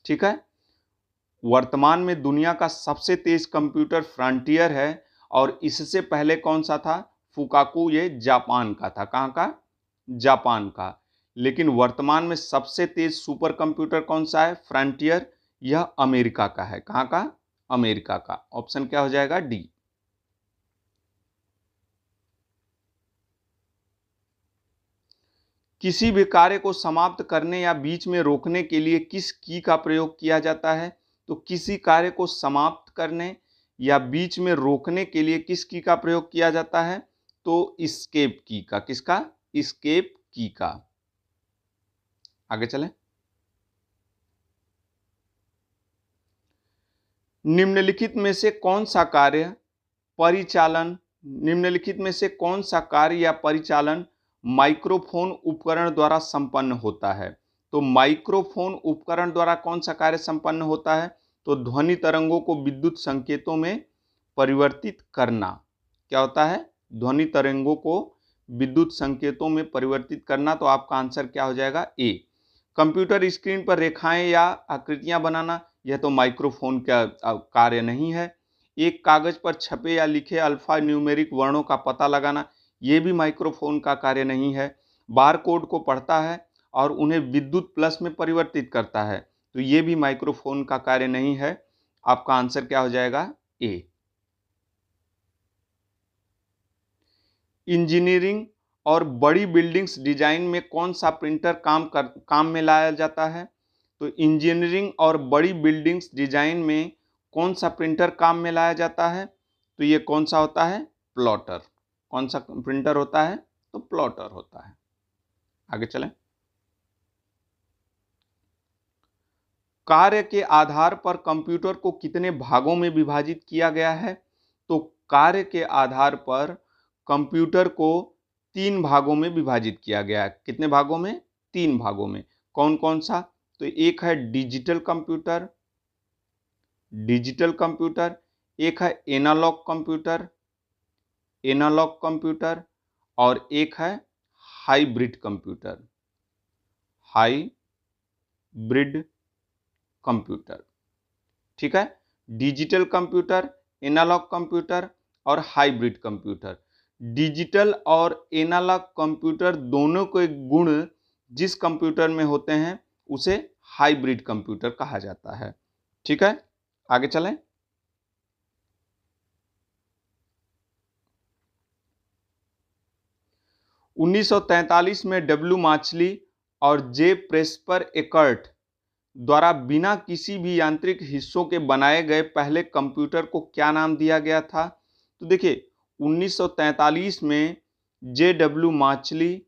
ठीक है। वर्तमान में दुनिया का सबसे तेज कंप्यूटर फ्रंटियर है, और इससे पहले कौन सा था? फुकाकू। ये जापान का था। कहां का? जापान का। लेकिन वर्तमान में सबसे तेज सुपर कंप्यूटर कौन सा है? फ्रंटियर। यह अमेरिका का है। कहां का? अमेरिका का। ऑप्शन क्या हो जाएगा? डी। किसी भी कार्य को समाप्त करने या बीच में रोकने के लिए किस की का प्रयोग किया जाता है? तो किसी कार्य को समाप्त करने या बीच में रोकने के लिए किस की का प्रयोग किया जाता है? तो एस्केप की का। किसका? एस्केप की का। आगे चलें। निम्नलिखित में से कौन सा कार्य परिचालन निम्नलिखित में से कौन सा कार्य या परिचालन माइक्रोफोन उपकरण द्वारा संपन्न होता है? तो माइक्रोफोन उपकरण द्वारा कौन सा कार्य संपन्न होता है? तो ध्वनि तरंगों को विद्युत संकेतों में परिवर्तित करना। क्या होता है? ध्वनि तरंगों को विद्युत संकेतों में परिवर्तित करना। तो आपका आंसर क्या हो जाएगा? ए। कंप्यूटर स्क्रीन पर रेखाएं या आकृतियां बनाना, यह तो माइक्रोफोन का कार्य नहीं है। एक कागज पर छपे या लिखे अल्फा न्यूमेरिक वर्णों का पता लगाना, यह भी माइक्रोफोन का कार्य नहीं है। बार कोड को पढ़ता है और उन्हें विद्युत प्लस में परिवर्तित करता है, तो यह भी माइक्रोफोन का कार्य नहीं है। आपका आंसर क्या हो जाएगा? ए। इंजीनियरिंग और बड़ी बिल्डिंग्स डिजाइन में कौन सा प्रिंटर काम में लाया जाता है? तो इंजीनियरिंग और बड़ी बिल्डिंग्स डिजाइन में कौन सा प्रिंटर काम में लाया जाता है? तो ये कौन सा होता है? प्लॉटर। कौन सा प्रिंटर होता है? तो प्लॉटर होता है। आगे चलें। कार्य के आधार पर कंप्यूटर को कितने भागों में विभाजित किया गया है? तो कार्य के आधार पर कंप्यूटर को 3 भागों में विभाजित किया गया है। कितने भागों में? 3 भागों में। कौन कौन सा? तो एक है डिजिटल कंप्यूटर, एक है एनालॉग कंप्यूटर, और एक है हाइब्रिड कंप्यूटर। ठीक है। डिजिटल कंप्यूटर, एनालॉग कंप्यूटर और हाइब्रिड कंप्यूटर। डिजिटल और एनालॉग कंप्यूटर दोनों के गुण जिस कंप्यूटर में होते हैं उसे हाइब्रिड कंप्यूटर कहा जाता है। ठीक है। आगे चलें। 1943 में डब्ल्यू माचली और जे प्रेस्पर एकर्ट द्वारा बिना किसी भी यांत्रिक हिस्सों के बनाए गए पहले कंप्यूटर को क्या नाम दिया गया था? तो देखिए 1943 में जे डब्ल्यू माचली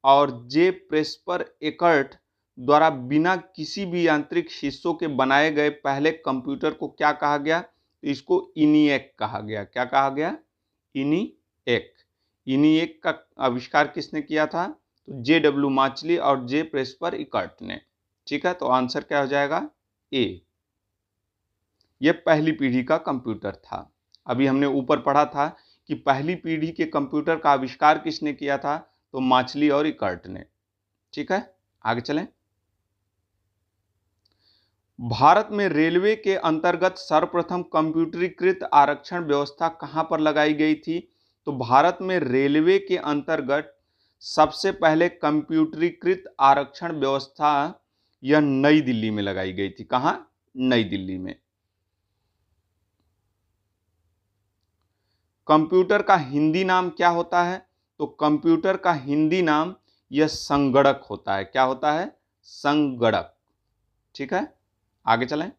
और जे प्रेस्पर एकर्ट द्वारा बिना किसी भी यांत्रिक हिस्सों के बनाए गए पहले कंप्यूटर को क्या कहा गया? तो इसको इनिएक कहा गया। क्या कहा गया? इनिएक। इनिएक का आविष्कार किसने किया था? तो जे डब्ल्यू माचली और जे प्रेस्पर एकर्ट ने। ठीक है। तो आंसर क्या हो जाएगा? ए। यह पहली पीढ़ी का कंप्यूटर था। अभी हमने ऊपर पढ़ा था कि पहली पीढ़ी के कंप्यूटर का आविष्कार किसने किया था? तो माचली और एकर्ट ने। ठीक है। आगे चलें। भारत में रेलवे के अंतर्गत सर्वप्रथम कंप्यूटरीकृत आरक्षण व्यवस्था कहां पर लगाई गई थी? तो भारत में रेलवे के अंतर्गत सबसे पहले कंप्यूटरीकृत आरक्षण व्यवस्था यह नई दिल्ली में लगाई गई थी। कहां? नई दिल्ली में। कंप्यूटर का हिंदी नाम क्या होता है? तो कंप्यूटर का हिंदी नाम यह संगणक होता है। क्या होता है? संगणक। ठीक है, आगे चलें।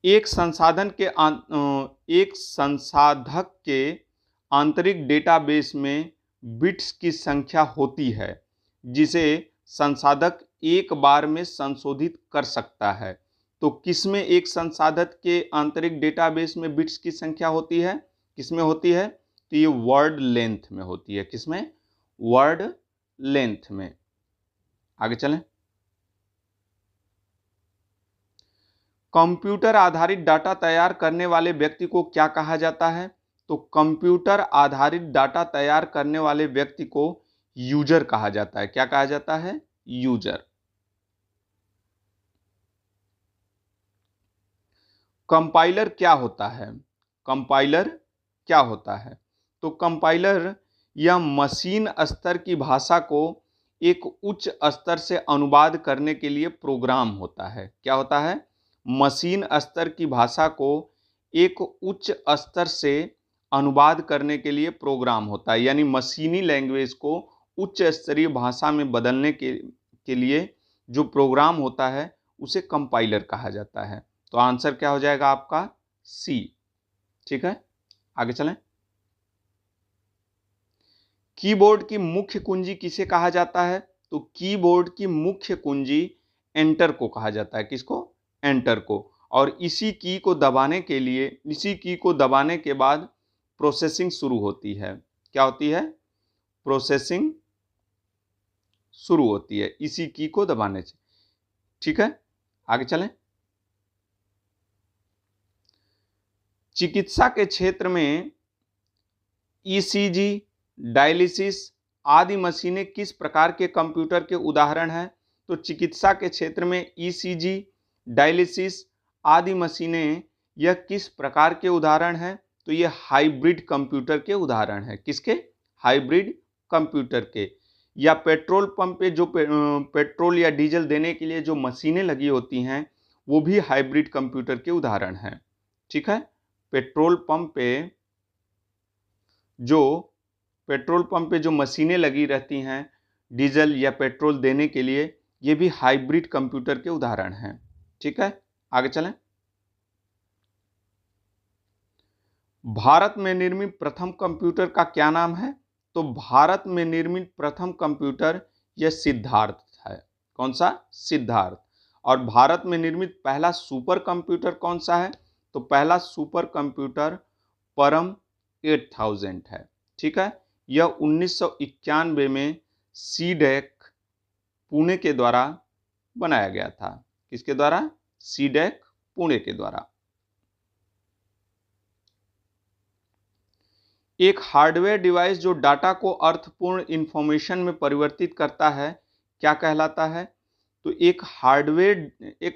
एक संसाधक के आंतरिक डेटाबेस में बिट्स की संख्या होती है जिसे संसाधक एक बार में संशोधित कर सकता है। तो किसमें एक संसाधक के आंतरिक डेटाबेस में बिट्स की संख्या होती है? किसमें होती है? तो ये वर्ड लेंथ में होती है। किसमें? वर्ड लेंथ में। आगे चलें। कंप्यूटर आधारित डाटा तैयार करने वाले व्यक्ति को क्या कहा जाता है? तो कंप्यूटर आधारित डाटा तैयार करने वाले व्यक्ति को यूजर कहा जाता है। क्या कहा जाता है? यूजर। कंपाइलर क्या होता है? कंपाइलर क्या होता है? तो कंपाइलर यह मशीन स्तर की भाषा को एक उच्च स्तर से अनुवाद करने के लिए प्रोग्राम होता है। क्या होता है? मशीन स्तर की भाषा को एक उच्च स्तर से अनुवाद करने के लिए प्रोग्राम होता है। यानी मशीनी लैंग्वेज को उच्च स्तरीय भाषा में बदलने के लिए जो प्रोग्राम होता है उसे कंपाइलर कहा जाता है। तो आंसर क्या हो जाएगा आपका? सी। ठीक है, आगे चलें। कीबोर्ड की मुख्य कुंजी किसे कहा जाता है? तो कीबोर्ड की मुख्य कुंजी एंटर को कहा जाता है। किसको? एंटर को। और इसी की को दबाने के बाद प्रोसेसिंग शुरू होती है। क्या होती है? प्रोसेसिंग शुरू होती है इसी की को दबाने से। ठीक है, आगे चलें। चिकित्सा के क्षेत्र में ईसीजी, डायलिसिस आदि मशीनें किस प्रकार के कंप्यूटर के उदाहरण हैं? तो चिकित्सा के क्षेत्र में ईसीजी, डायलिसिस आदि मशीनें यह किस प्रकार के उदाहरण हैं? तो ये हाइब्रिड कंप्यूटर के उदाहरण हैं। किसके? हाइब्रिड कंप्यूटर के। या पेट्रोल पंप पे जो पेट्रोल या डीजल देने के लिए जो मशीनें लगी होती हैं वो भी हाइब्रिड कंप्यूटर के उदाहरण हैं। ठीक है, पेट्रोल पंप पे जो मशीनें लगी रहती हैं डीजल या पेट्रोल देने के लिए, ये भी हाइब्रिड कंप्यूटर के उदाहरण हैं। ठीक है, आगे चलें। भारत में निर्मित प्रथम कंप्यूटर का क्या नाम है? तो भारत में निर्मित प्रथम कंप्यूटर यह सिद्धार्थ है। कौन सा? सिद्धार्थ। और भारत में निर्मित पहला सुपर कंप्यूटर कौन सा है? तो पहला सुपर कंप्यूटर परम 8000 है। ठीक है, यह 1991 में सीडेक पुणे के द्वारा बनाया गया था। किसके द्वारा? सीडेक पुणे के द्वारा। एक हार्डवेयर डिवाइस जो डाटा को अर्थपूर्ण इंफॉर्मेशन में परिवर्तित करता है क्या कहलाता है? तो एक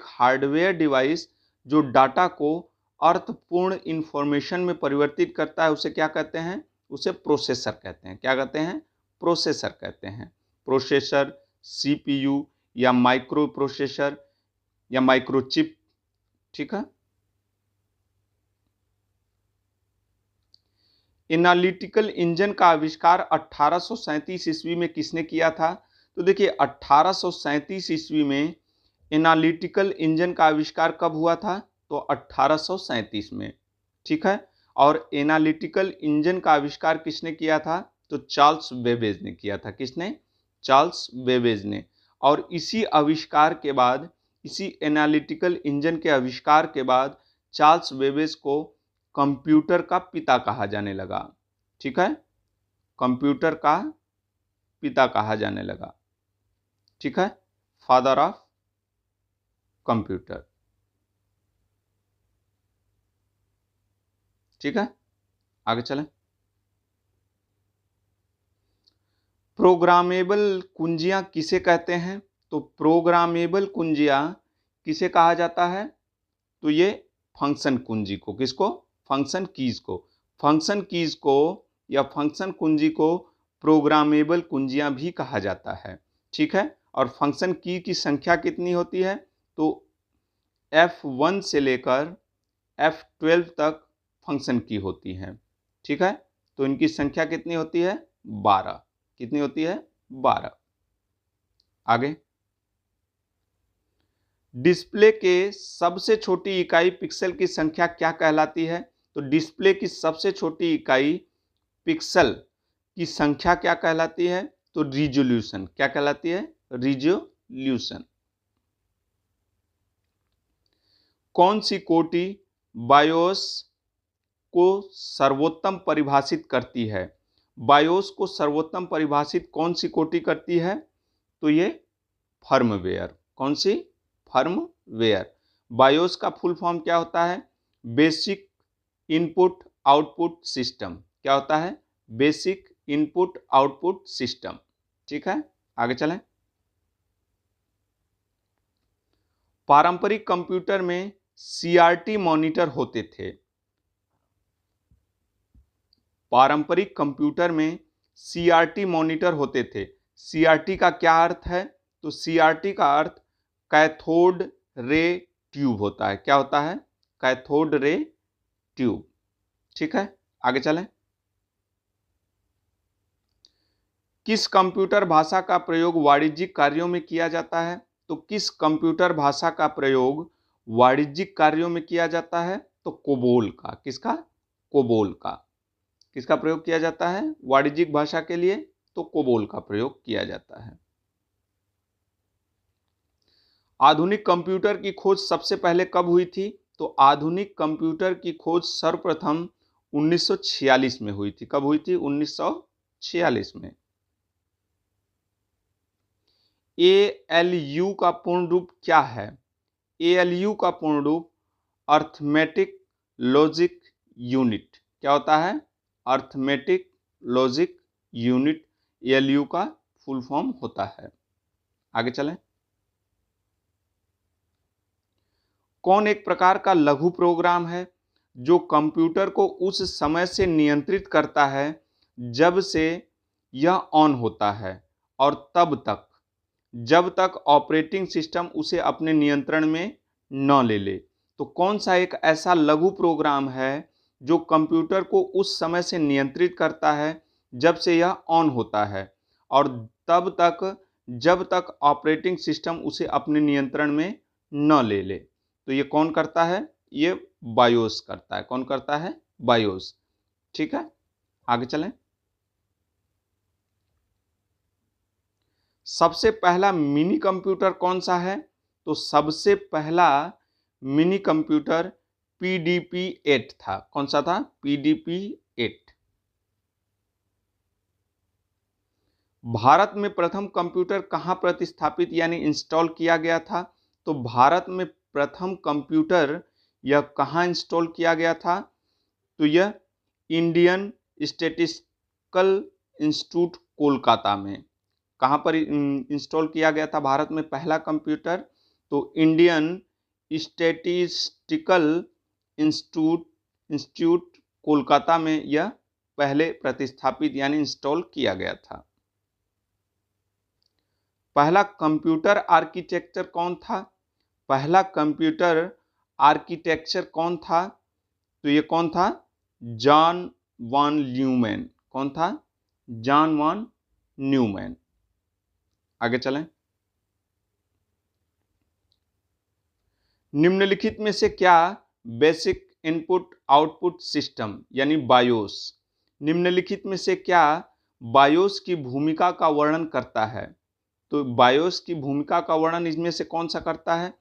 हार्डवेयर डिवाइस जो डाटा को अर्थपूर्ण इंफॉर्मेशन में परिवर्तित करता है उसे क्या कहते हैं? उसे प्रोसेसर कहते हैं। क्या कहते हैं? प्रोसेसर कहते हैं। प्रोसेसर, सीपीयू या माइक्रो प्रोसेसर या माइक्रोचिप। ठीक है, एनालिटिकल इंजन का आविष्कार 1837 ईस्वी में किसने किया था? तो देखिए 1837 ईस्वी में एनालिटिकल इंजन का आविष्कार कब हुआ था? तो 1837 में। ठीक है, और एनालिटिकल इंजन का आविष्कार किसने किया था? तो चार्ल्स बेबेज ने किया था। किसने? चार्ल्स बेबेज ने। और इसी एनालिटिकल इंजन के आविष्कार के बाद चार्ल्स बेबेज को कंप्यूटर का पिता कहा जाने लगा। ठीक है, कंप्यूटर का पिता कहा जाने लगा। ठीक है, फादर ऑफ कंप्यूटर। ठीक है, आगे चलें। प्रोग्रामेबल कुंजियां किसे कहते हैं? तो प्रोग्रामेबल कुंजियां किसे कहा जाता है? तो ये फंक्शन कुंजी को, किसको? फंक्शन कीज को। फंक्शन कीज को या फंक्शन कुंजी को प्रोग्रामेबल कुंजियां भी कहा जाता है। ठीक है, और फंक्शन की संख्या कितनी होती है? तो F1 से लेकर F12 तक फंक्शन की होती है। ठीक है, तो इनकी संख्या कितनी होती है? 12। कितनी होती है? 12। आगे, डिस्प्ले के सबसे छोटी इकाई पिक्सल की संख्या क्या कहलाती है? तो डिस्प्ले की सबसे छोटी इकाई पिक्सल की संख्या क्या कहलाती है? तो रिजोल्यूशन। क्या कहलाती है? रिजोल्यूशन। कौन सी कोटि बायोस को सर्वोत्तम परिभाषित करती है? बायोस को सर्वोत्तम परिभाषित कौन सी कोटि करती है? तो ये फर्मवेयर। कौन सी? फर्मवेयर। बायोस का फुल फॉर्म क्या होता है? Basic input output system. क्या होता है? Basic input output system. ठीक है, आगे चलें। पारंपरिक कंप्यूटर में सीआरटी मॉनिटर होते थे। पारंपरिक कंप्यूटर में सीआरटी मॉनिटर होते थे। सीआरटी का क्या अर्थ है? तो सीआरटी का अर्थ कैथोड रे ट्यूब होता है। क्या होता है? Cathode ray tube. ठीक है, आगे चलें। किस कंप्यूटर भाषा का प्रयोग वाणिज्यिक कार्यों में किया जाता है? तो किस कंप्यूटर भाषा का प्रयोग वाणिज्यिक कार्यों में किया जाता है? तो कोबोल का। किसका? कोबोल का। किसका प्रयोग किया जाता है वाणिज्यिक भाषा के लिए? तो कोबोल का प्रयोग किया जाता है। आधुनिक कंप्यूटर की खोज सबसे पहले कब हुई थी? तो आधुनिक कंप्यूटर की खोज सर्वप्रथम 1946 में हुई थी। कब हुई थी? 1946 में। ALU का पूर्ण रूप क्या है? ALU का पूर्ण रूप अर्थमेटिक लॉजिक यूनिट। क्या होता है? अर्थमेटिक लॉजिक यूनिट ALU का फुल फॉर्म होता है। आगे चलें। कौन एक प्रकार का लघु प्रोग्राम है जो कंप्यूटर को उस समय से नियंत्रित करता है जब से यह ऑन होता है और तब तक जब तक ऑपरेटिंग सिस्टम उसे अपने नियंत्रण में न ले ले? तो कौन सा एक ऐसा लघु प्रोग्राम है जो कंप्यूटर को उस समय से नियंत्रित करता है जब से यह ऑन होता है और तब तक जब तक ऑपरेटिंग सिस्टम उसे अपने नियंत्रण में न ले ले? तो ये कौन करता है? ये बायोस करता है। कौन करता है? बायोस। ठीक है, आगे चलें। सबसे पहला मिनी कंप्यूटर कौन सा है? तो सबसे पहला मिनी कंप्यूटर PDP-8 था। कौन सा था? PDP-8। भारत में प्रथम कंप्यूटर कहां प्रतिस्थापित यानी इंस्टॉल किया गया था? तो भारत में प्रथम कंप्यूटर यह कहां इंस्टॉल किया गया था? तो यह इंडियन स्टैटिस्टिकल इंस्टीट्यूट कोलकाता में। कहां पर इंस्टॉल किया गया था भारत में पहला कंप्यूटर? तो इंडियन स्टैटिस्टिकल इंस्टीट्यूट कोलकाता में यह पहले प्रतिस्थापित यानी इंस्टॉल किया गया था। पहला कंप्यूटर आर्किटेक्चर कौन था? पहला कंप्यूटर आर्किटेक्चर कौन था? तो ये कौन था? John von Neumann. कौन था? John von Neumann. आगे चलें। निम्नलिखित में से क्या बेसिक इनपुट आउटपुट सिस्टम यानी बायोस, निम्नलिखित में से क्या बायोस की भूमिका का वर्णन करता है? तो बायोस की भूमिका का वर्णन इसमें से कौन सा करता है?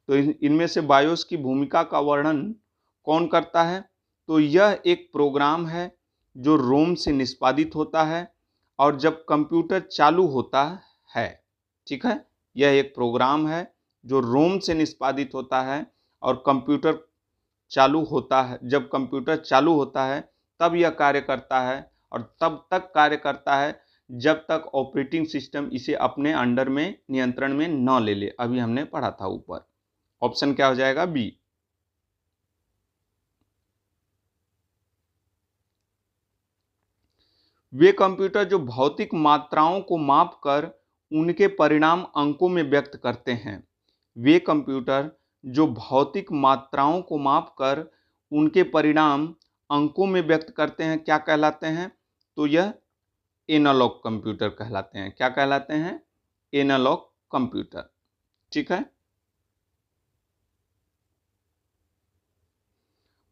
तो इनमें से बायोस की भूमिका का वर्णन कौन करता है? तो यह एक प्रोग्राम है जो रोम से निष्पादित होता है और जब कंप्यूटर चालू होता है। ठीक है, यह एक प्रोग्राम है जो रोम से निष्पादित होता है और कंप्यूटर चालू होता है। जब कंप्यूटर चालू होता है तब यह कार्य करता है और तब तक कार्य करता है जब तक ऑपरेटिंग सिस्टम इसे अपने अंडर में नियंत्रण में न ले ले। अभी हमने पढ़ा था ऊपर। ऑप्शन क्या हो जाएगा? बी। वे कंप्यूटर जो भौतिक मात्राओं को मापकर उनके परिणाम अंकों में व्यक्त करते हैं। वे कंप्यूटर जो भौतिक मात्राओं को मापकर उनके परिणाम अंकों में व्यक्त करते हैं क्या कहलाते हैं? तो यह एनालॉग कंप्यूटर कहलाते हैं। क्या कहलाते हैं? Analogue computer. ठीक है।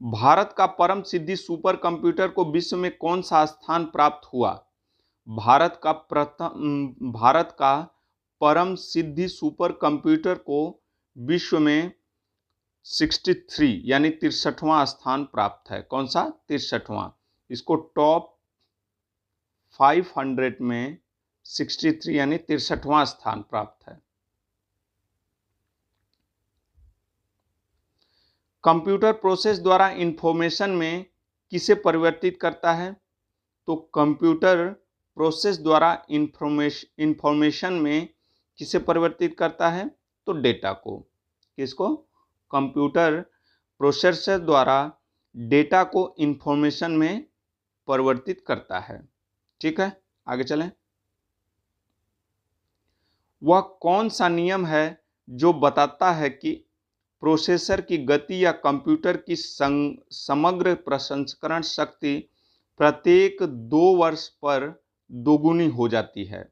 भारत का परम सिद्धि सुपर कंप्यूटर को विश्व में कौन सा स्थान प्राप्त हुआ? भारत का परम सिद्धि सुपर कंप्यूटर को विश्व में 63 यानी 63वां स्थान प्राप्त है। कौन सा? 63वां। इसको टॉप 500 में 63 यानी 63वां स्थान प्राप्त है। कंप्यूटर प्रोसेस द्वारा इंफॉर्मेशन में किसे परिवर्तित करता है? तो कंप्यूटर प्रोसेस द्वारा इंफॉर्मेशन में किसे परिवर्तित करता है? तो डेटा को। किसको? कंप्यूटर प्रोसेसर द्वारा डेटा को इंफॉर्मेशन में परिवर्तित करता है। ठीक है, आगे चलें। वह कौन सा नियम है जो बताता है कि प्रोसेसर की गति या कंप्यूटर की समग्र प्रसंस्करण शक्ति प्रत्येक 2 वर्ष पर दोगुनी हो जाती है?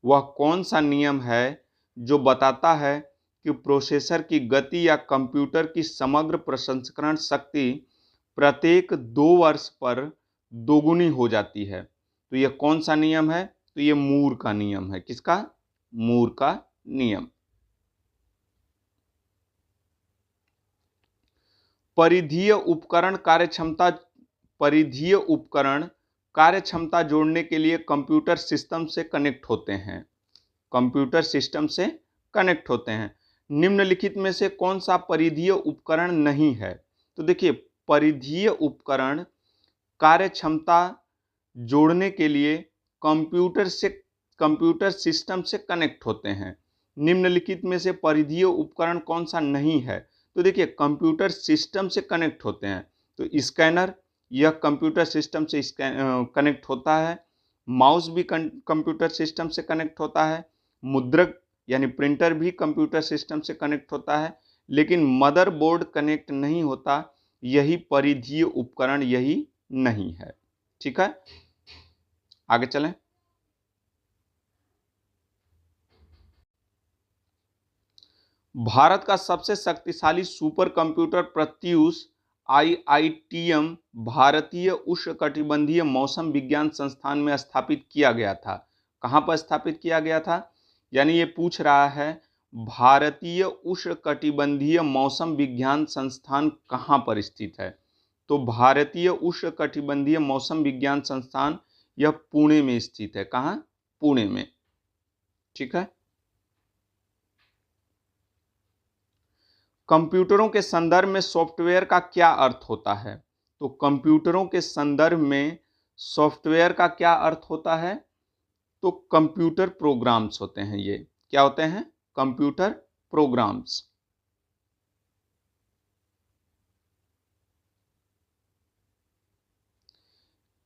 वह कौन सा नियम है जो बताता है कि प्रोसेसर की गति या कंप्यूटर की समग्र प्रसंस्करण शक्ति प्रत्येक 2 वर्ष पर दोगुनी हो जाती है? तो यह कौन सा नियम है? तो यह मूर का नियम है। किसका? मूर का नियम। परिधीय उपकरण कार्यक्षमता जोड़ने के लिए कंप्यूटर सिस्टम से कनेक्ट होते हैं। कंप्यूटर सिस्टम से कनेक्ट होते हैं। निम्नलिखित में से कौन सा परिधीय उपकरण नहीं है? तो देखिए, परिधीय उपकरण कार्यक्षमता जोड़ने के लिए कंप्यूटर सिस्टम से कनेक्ट होते हैं। निम्नलिखित में से परिधीय उपकरण कौन सा नहीं है? तो देखिए, कंप्यूटर सिस्टम से कनेक्ट होते हैं। तो स्कैनर, यह कंप्यूटर सिस्टम से कनेक्ट होता है। माउस भी कंप्यूटर सिस्टम से कनेक्ट होता है। मुद्रक यानी प्रिंटर भी कंप्यूटर सिस्टम से कनेक्ट होता है। लेकिन मदरबोर्ड कनेक्ट नहीं होता। यही परिधीय उपकरण यही नहीं है। ठीक है, आगे चलें। भारत का सबसे शक्तिशाली सुपर कंप्यूटर प्रत्यूष IITM भारतीय उष्णकटिबंधीय मौसम विज्ञान संस्थान में स्थापित किया गया था। कहाँ पर स्थापित किया गया था? यानी ये पूछ रहा है भारतीय उष्णकटिबंधीय मौसम विज्ञान संस्थान कहाँ पर स्थित है? तो भारतीय उष्णकटिबंधीय मौसम विज्ञान संस्थान यह पुणे में स्थित है। कहाँ? पुणे में। ठीक है। कंप्यूटरों के संदर्भ में सॉफ्टवेयर का क्या अर्थ होता है? तो कंप्यूटरों के संदर्भ में सॉफ्टवेयर का क्या अर्थ होता है? तो कंप्यूटर प्रोग्राम्स होते हैं। ये क्या होते हैं? Computer programs.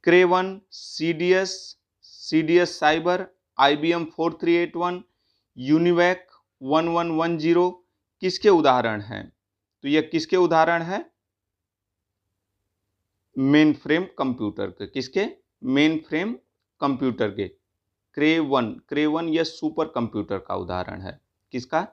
Cray one, CDS Cyber, IBM 4381, Univac 1110 किसके उदाहरण हैं? तो यह किसके उदाहरण है? मेन फ्रेम कंप्यूटर के। किसके? मेन फ्रेम कंप्यूटर के। क्रे1 यह सुपर कंप्यूटर का उदाहरण है। किसका?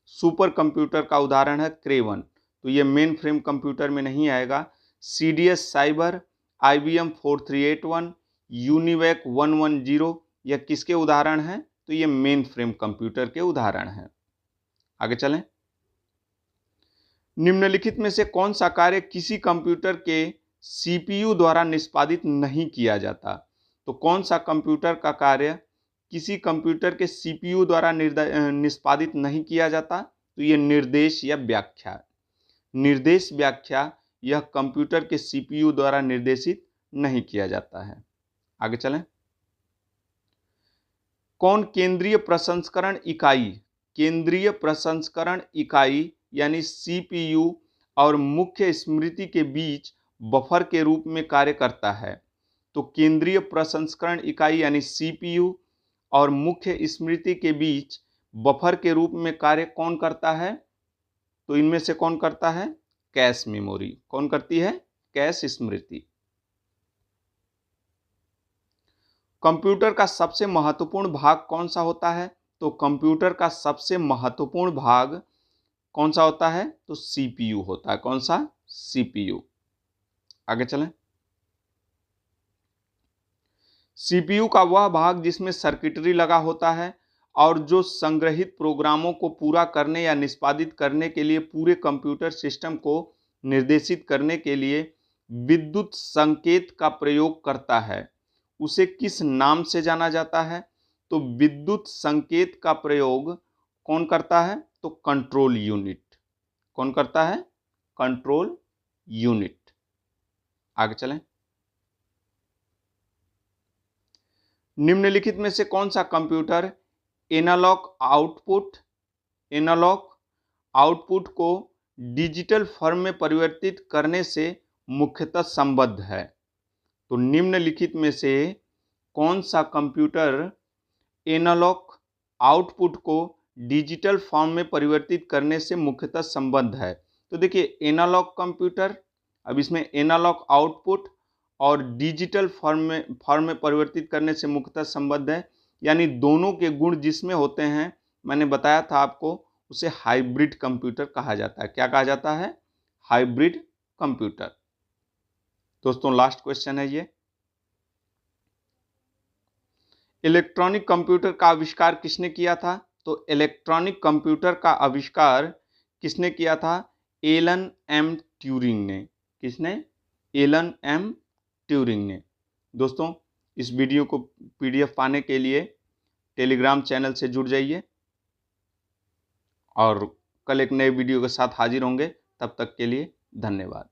सुपर कंप्यूटर का उदाहरण है क्रे1। तो यह मेन फ्रेम कंप्यूटर में नहीं आएगा। सीडीएस साइबर, IBM 4381, यूनिवैक 110 यह किसके उदाहरण हैं? तो यह मेन फ्रेम कंप्यूटर के उदाहरण हैं। आगे चलें। निम्नलिखित में से कौन सा कार्य किसी कंप्यूटर के CPU द्वारा निष्पादित नहीं किया जाता? तो कौन सा कंप्यूटर का कार्य किसी कंप्यूटर के CPU द्वारा निष्पादित नहीं किया जाता? तो यह निर्देश या व्याख्या। निर्देश व्याख्या यह कंप्यूटर के CPU द्वारा निर्देशित नहीं किया जाता है। आगे चलें। कौन केंद्रीय प्रसंस्करण इकाई यानी सीपीयू और मुख्य स्मृति के बीच बफर के रूप में कार्य करता है? तो केंद्रीय प्रसंस्करण इकाई यानी सीपीयू और मुख्य स्मृति के बीच बफर के रूप में कार्य कौन करता है? तो इनमें से कौन करता है? Cache memory. कौन करती है? कैश स्मृति। कंप्यूटर का सबसे महत्वपूर्ण भाग कौन सा होता है? तो कंप्यूटर का सबसे महत्वपूर्ण भाग कौन सा होता है? तो सीपीयू होता है। कौन सा? सीपीयू। आगे चलें। सीपीयू का वह भाग जिसमें सर्किटरी लगा होता है और जो संग्रहित प्रोग्रामों को पूरा करने या निष्पादित करने के लिए पूरे कंप्यूटर सिस्टम को निर्देशित करने के लिए विद्युत संकेत का प्रयोग करता है, उसे किस नाम से जाना जाता है? तो विद्युत संकेत का प्रयोग कौन करता है? तो कंट्रोल यूनिट। कौन करता है? Control unit. आगे चलें। निम्नलिखित में से कौन सा कंप्यूटर एनालॉग आउटपुट को डिजिटल फॉर्म में परिवर्तित करने से मुख्यतः संबद्ध है? तो निम्नलिखित में से कौन सा कंप्यूटर एनालॉग आउटपुट को डिजिटल फॉर्म में परिवर्तित करने से मुख्यतः संबद्ध है? तो देखिए, एनालॉग कंप्यूटर, अब इसमें एनालॉग आउटपुट और डिजिटल फॉर्म में परिवर्तित करने से मुख्यतः संबद्ध है, यानी दोनों के गुण जिसमें होते हैं, मैंने बताया था आपको, उसे हाइब्रिड कंप्यूटर कहा जाता है। क्या कहा जाता है? Hybrid computer. दोस्तों, लास्ट क्वेश्चन है ये। इलेक्ट्रॉनिक कंप्यूटर का आविष्कार किसने किया था? तो इलेक्ट्रॉनिक कंप्यूटर का आविष्कार किसने किया था? एलन एम ट्यूरिंग ने। किसने? एलन एम ट्यूरिंग ने। दोस्तों, इस वीडियो को पीडीएफ पाने के लिए टेलीग्राम चैनल से जुड़ जाइए और कल एक नए वीडियो के साथ हाजिर होंगे। तब तक के लिए धन्यवाद।